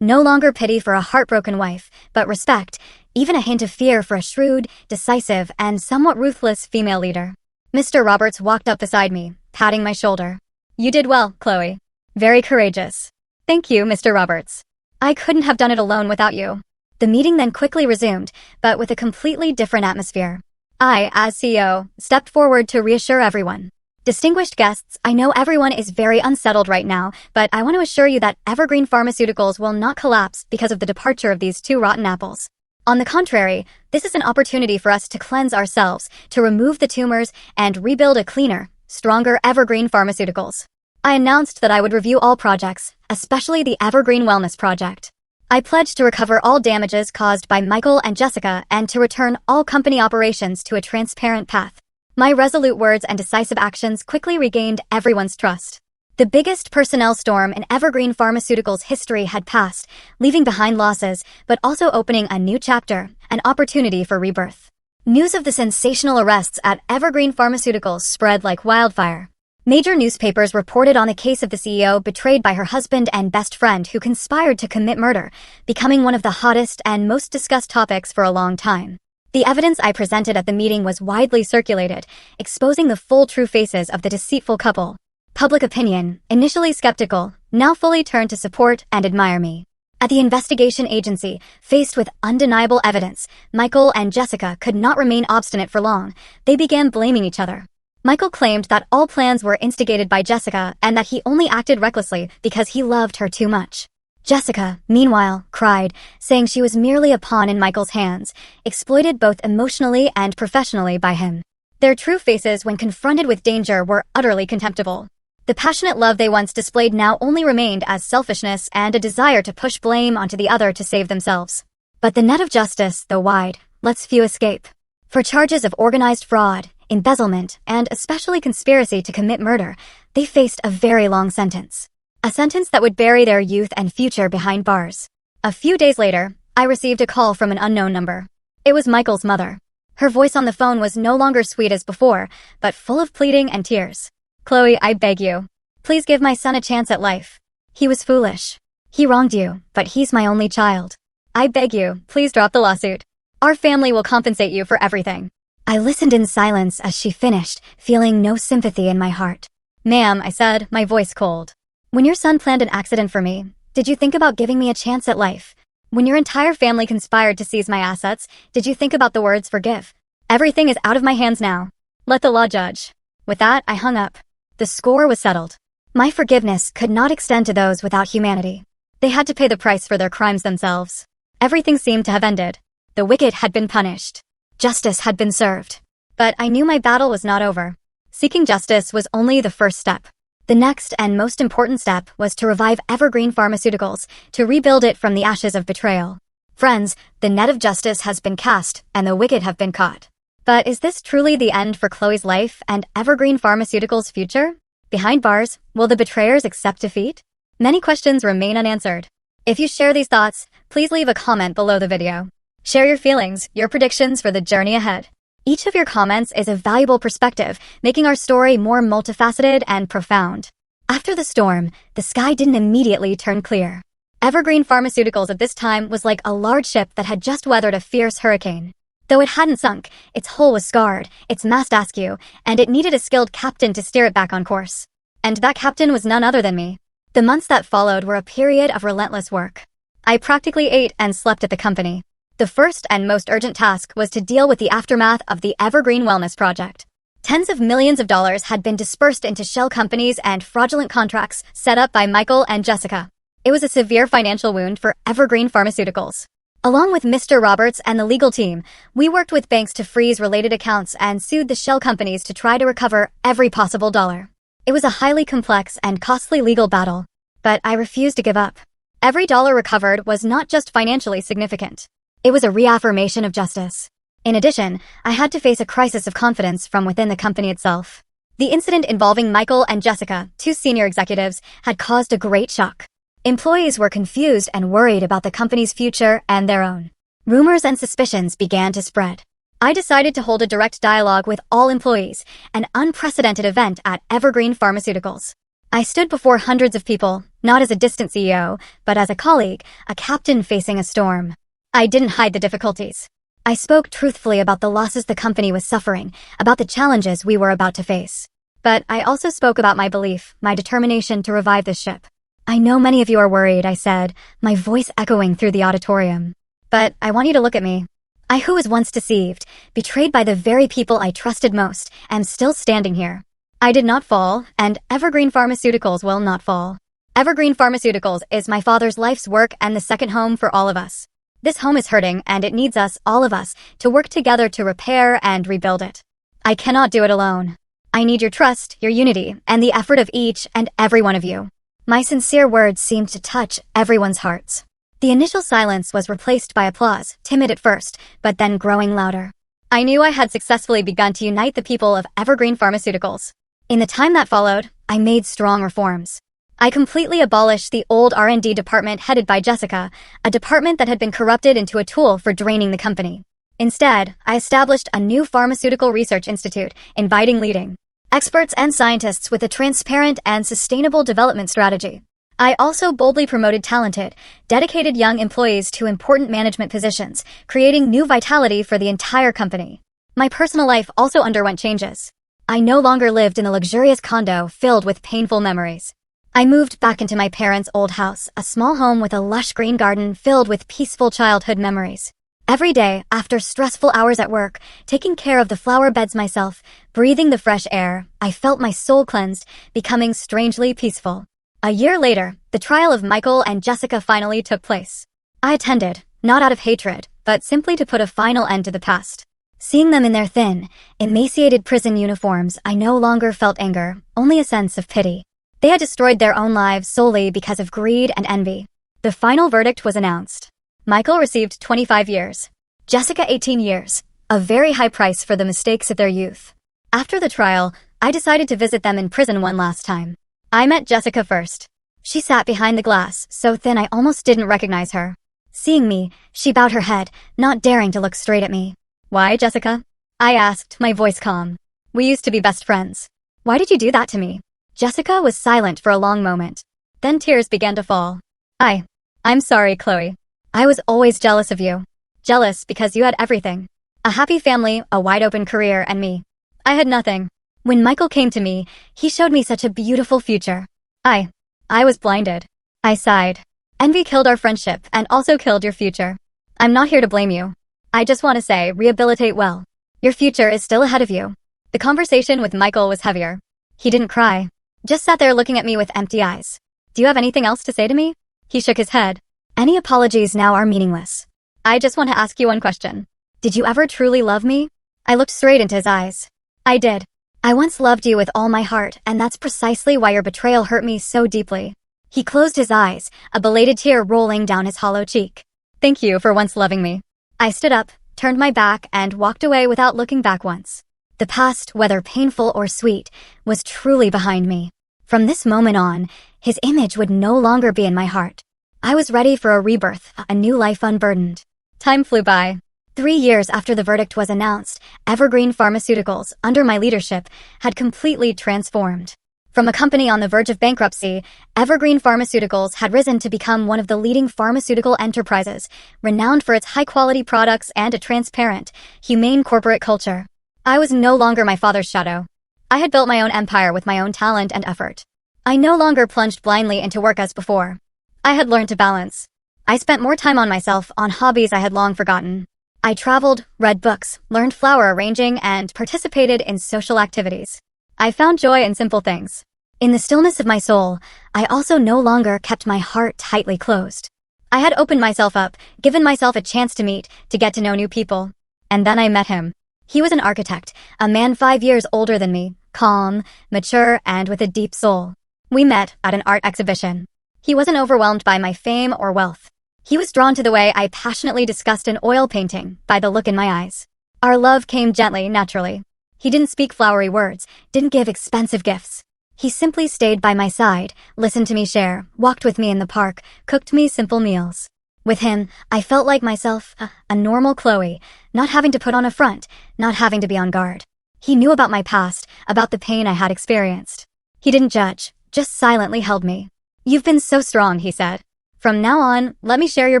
No longer pity for a heartbroken wife, but respect, even a hint of fear for a shrewd, decisive, and somewhat ruthless female leader. Mr. Roberts walked up beside me, patting my shoulder. You did well, Chloe. Very courageous. Thank you, Mr. Roberts. I couldn't have done it alone without you. The meeting then quickly resumed, but with a completely different atmosphere. I, as CEO, stepped forward to reassure everyone. Distinguished guests, I know everyone is very unsettled right now, but I want to assure you that Evergreen Pharmaceuticals will not collapse because of the departure of these 2 rotten apples. On the contrary, this is an opportunity for us to cleanse ourselves, to remove the tumors, and rebuild a cleaner, stronger Evergreen Pharmaceuticals. I announced that I would review all projects, especially the Evergreen Wellness Project. I pledged to recover all damages caused by Michael and Jessica and to return all company operations to a transparent path. My resolute words and decisive actions quickly regained everyone's trust. The biggest personnel storm in Evergreen Pharmaceuticals' history had passed, leaving behind losses, but also opening a new chapter, an opportunity for rebirth. News of the sensational arrests at Evergreen Pharmaceuticals spread like wildfire. Major newspapers reported on the case of the CEO betrayed by her husband and best friend who conspired to commit murder, becoming one of the hottest and most discussed topics for a long time. The evidence I presented at the meeting was widely circulated, exposing the full true faces of the deceitful couple. Public opinion, initially skeptical, now fully turned to support and admire me. At the investigation agency, faced with undeniable evidence, Michael and Jessica could not remain obstinate for long. They began blaming each other. Michael claimed that all plans were instigated by Jessica and that he only acted recklessly because he loved her too much. Jessica, meanwhile, cried, saying she was merely a pawn in Michael's hands, exploited both emotionally and professionally by him. Their true faces when confronted with danger were utterly contemptible. The passionate love they once displayed now only remained as selfishness and a desire to push blame onto the other to save themselves. But the net of justice, though wide, lets few escape. For charges of organized fraud, embezzlement, and especially conspiracy to commit murder, they faced a very long sentence. A sentence that would bury their youth and future behind bars. A few days later, I received a call from an unknown number. It was Michael's mother. Her voice on the phone was no longer sweet as before, but full of pleading and tears. "Chloe, I beg you. Please give my son a chance at life. He was foolish. He wronged you, but he's my only child. I beg you, please drop the lawsuit. Our family will compensate you for everything." I listened in silence as she finished, feeling no sympathy in my heart. "Ma'am," I said, my voice cold. "When your son planned an accident for me, did you think about giving me a chance at life? When your entire family conspired to seize my assets, did you think about the words forgive? Everything is out of my hands now. Let the law judge." With that, I hung up. The score was settled. My forgiveness could not extend to those without humanity. They had to pay the price for their crimes themselves. Everything seemed to have ended. The wicked had been punished. Justice had been served. But I knew my battle was not over. Seeking justice was only the first step. The next and most important step was to revive Evergreen Pharmaceuticals, to rebuild it from the ashes of betrayal. Friends, the net of justice has been cast, and the wicked have been caught. But is this truly the end for Chloe's life and Evergreen Pharmaceuticals' future? Behind bars, will the betrayers accept defeat? Many questions remain unanswered. If you share these thoughts, please leave a comment below the video. Share your feelings, your predictions for the journey ahead. Each of your comments is a valuable perspective, making our story more multifaceted and profound. After the storm, the sky didn't immediately turn clear. Evergreen Pharmaceuticals at this time was like a large ship that had just weathered a fierce hurricane. Though it hadn't sunk, its hull was scarred, its mast askew, and it needed a skilled captain to steer it back on course. And that captain was none other than me. The months that followed were a period of relentless work. I practically ate and slept at the company. The first and most urgent task was to deal with the aftermath of the Evergreen Wellness Project. Tens of millions of dollars had been dispersed into shell companies and fraudulent contracts set up by Michael and Jessica. It was a severe financial wound for Evergreen Pharmaceuticals. Along with Mr. Roberts and the legal team, we worked with banks to freeze related accounts and sued the shell companies to try to recover every possible dollar. It was a highly complex and costly legal battle, but I refused to give up. Every dollar recovered was not just financially significant. It was a reaffirmation of justice. In addition, I had to face a crisis of confidence from within the company itself. The incident involving Michael and Jessica, two senior executives, had caused a great shock. Employees were confused and worried about the company's future and their own. Rumors and suspicions began to spread. I decided to hold a direct dialogue with all employees, an unprecedented event at Evergreen Pharmaceuticals. I stood before hundreds of people, not as a distant CEO, but as a colleague, a captain facing a storm. I didn't hide the difficulties. I spoke truthfully about the losses the company was suffering, about the challenges we were about to face. But I also spoke about my belief, my determination to revive this ship. "I know many of you are worried," I said, my voice echoing through the auditorium. "But I want you to look at me. I who was once deceived, betrayed by the very people I trusted most, am still standing here. I did not fall, and Evergreen Pharmaceuticals will not fall. Evergreen Pharmaceuticals is my father's life's work and the second home for all of us. This home is hurting, and it needs us, all of us, to work together to repair and rebuild it. I cannot do it alone. I need your trust, your unity, and the effort of each and every one of you." My sincere words seemed to touch everyone's hearts. The initial silence was replaced by applause, timid at first, but then growing louder. I knew I had successfully begun to unite the people of Evergreen Pharmaceuticals. In the time that followed, I made strong reforms. I completely abolished the old R&D department headed by Jessica, a department that had been corrupted into a tool for draining the company. Instead, I established a new pharmaceutical research institute, inviting leading experts and scientists with a transparent and sustainable development strategy. I also boldly promoted talented, dedicated young employees to important management positions, creating new vitality for the entire company. My personal life also underwent changes. I no longer lived in a luxurious condo filled with painful memories. I moved back into my parents' old house, a small home with a lush green garden filled with peaceful childhood memories. Every day, after stressful hours at work, taking care of the flower beds myself, breathing the fresh air, I felt my soul cleansed, becoming strangely peaceful. A year later, the trial of Michael and Jessica finally took place. I attended, not out of hatred, but simply to put a final end to the past. Seeing them in their thin, emaciated prison uniforms, I no longer felt anger, only a sense of pity. They had destroyed their own lives solely because of greed and envy. The final verdict was announced. Michael received 25 years. Jessica 18 years, a very high price for the mistakes of their youth. After the trial, I decided to visit them in prison one last time. I met Jessica first. She sat behind the glass, so thin I almost didn't recognize her. Seeing me, she bowed her head, not daring to look straight at me. "Why, Jessica?" I asked, my voice calm. "We used to be best friends. Why did you do that to me?" Jessica was silent for a long moment. Then tears began to fall. I'm sorry, Chloe. I was always jealous of you. Jealous because you had everything. A happy family, a wide-open career, and me. I had nothing. When Michael came to me, he showed me such a beautiful future. I was blinded. I sighed. Envy killed our friendship and also killed your future. I'm not here to blame you. I just want to say, rehabilitate well. Your future is still ahead of you. The conversation with Michael was heavier. He didn't cry. Just sat there looking at me with empty eyes. "Do you have anything else to say to me?" He shook his head. "Any apologies now are meaningless. I just want to ask you one question. Did you ever truly love me?" I looked straight into his eyes. "I did. I once loved you with all my heart, and that's precisely why your betrayal hurt me so deeply." He closed his eyes, a belated tear rolling down his hollow cheek. "Thank you for once loving me." I stood up, turned my back, and walked away without looking back once. The past, whether painful or sweet, was truly behind me. From this moment on, his image would no longer be in my heart. I was ready for a rebirth, a new life unburdened. Time flew by. 3 years after the verdict was announced, Evergreen Pharmaceuticals, under my leadership, had completely transformed. From a company on the verge of bankruptcy, Evergreen Pharmaceuticals had risen to become one of the leading pharmaceutical enterprises, renowned for its high-quality products and a transparent, humane corporate culture. I was no longer my father's shadow. I had built my own empire with my own talent and effort. I no longer plunged blindly into work as before. I had learned to balance. I spent more time on myself, on hobbies I had long forgotten. I traveled, read books, learned flower arranging, and participated in social activities. I found joy in simple things. In the stillness of my soul, I also no longer kept my heart tightly closed. I had opened myself up, given myself a chance to meet, to get to know new people. And then I met him. He was an architect, a man 5 years older than me, calm, mature, and with a deep soul. We met at an art exhibition. He wasn't overwhelmed by my fame or wealth. He was drawn to the way I passionately discussed an oil painting, by the look in my eyes. Our love came gently, naturally. He didn't speak flowery words, didn't give expensive gifts. He simply stayed by my side, listened to me share, walked with me in the park, cooked me simple meals. With him, I felt like myself, a normal Chloe, not having to put on a front, not having to be on guard. He knew about my past, about the pain I had experienced. He didn't judge, just silently held me. "You've been so strong," he said. "From now on, let me share your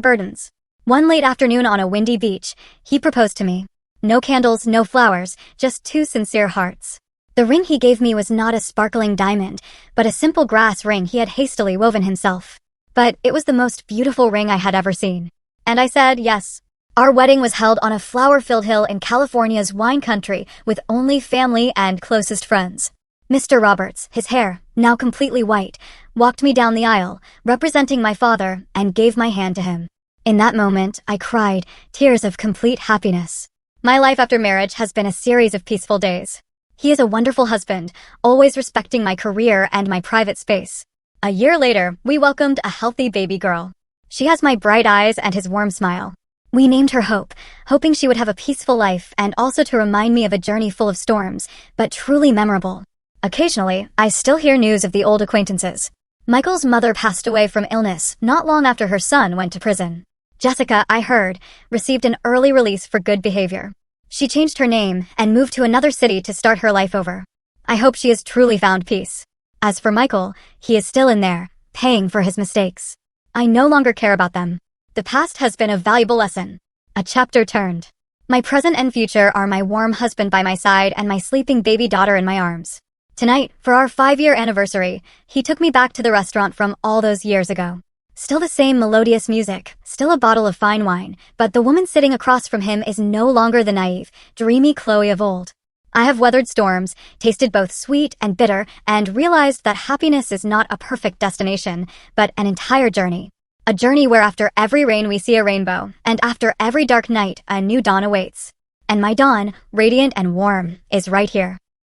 burdens." One late afternoon on a windy beach, he proposed to me. No candles, no flowers, just 2 sincere hearts. The ring he gave me was not a sparkling diamond, but a simple grass ring he had hastily woven himself. But it was the most beautiful ring I had ever seen. And I said yes. Our wedding was held on a flower-filled hill in California's wine country with only family and closest friends. Mr. Roberts, his hair, now completely white, walked me down the aisle, representing my father, and gave my hand to him. In that moment, I cried, tears of complete happiness. My life after marriage has been a series of peaceful days. He is a wonderful husband, always respecting my career and my private space. A year later, we welcomed a healthy baby girl. She has my bright eyes and his warm smile. We named her Hope, hoping she would have a peaceful life and also to remind me of a journey full of storms, but truly memorable. Occasionally, I still hear news of the old acquaintances. Michael's mother passed away from illness not long after her son went to prison. Jessica, I heard, received an early release for good behavior. She changed her name and moved to another city to start her life over. I hope she has truly found peace. As for Michael, he is still in there, paying for his mistakes. I no longer care about them. The past has been a valuable lesson. A chapter turned. My present and future are my warm husband by my side and my sleeping baby daughter in my arms. Tonight, for our 5-year anniversary, he took me back to the restaurant from all those years ago. Still the same melodious music, still a bottle of fine wine, but the woman sitting across from him is no longer the naive, dreamy Chloe of old. I have weathered storms, tasted both sweet and bitter, and realized that happiness is not a perfect destination, but an entire journey. A journey where after every rain we see a rainbow, and after every dark night a new dawn awaits. And my dawn, radiant and warm, is right here.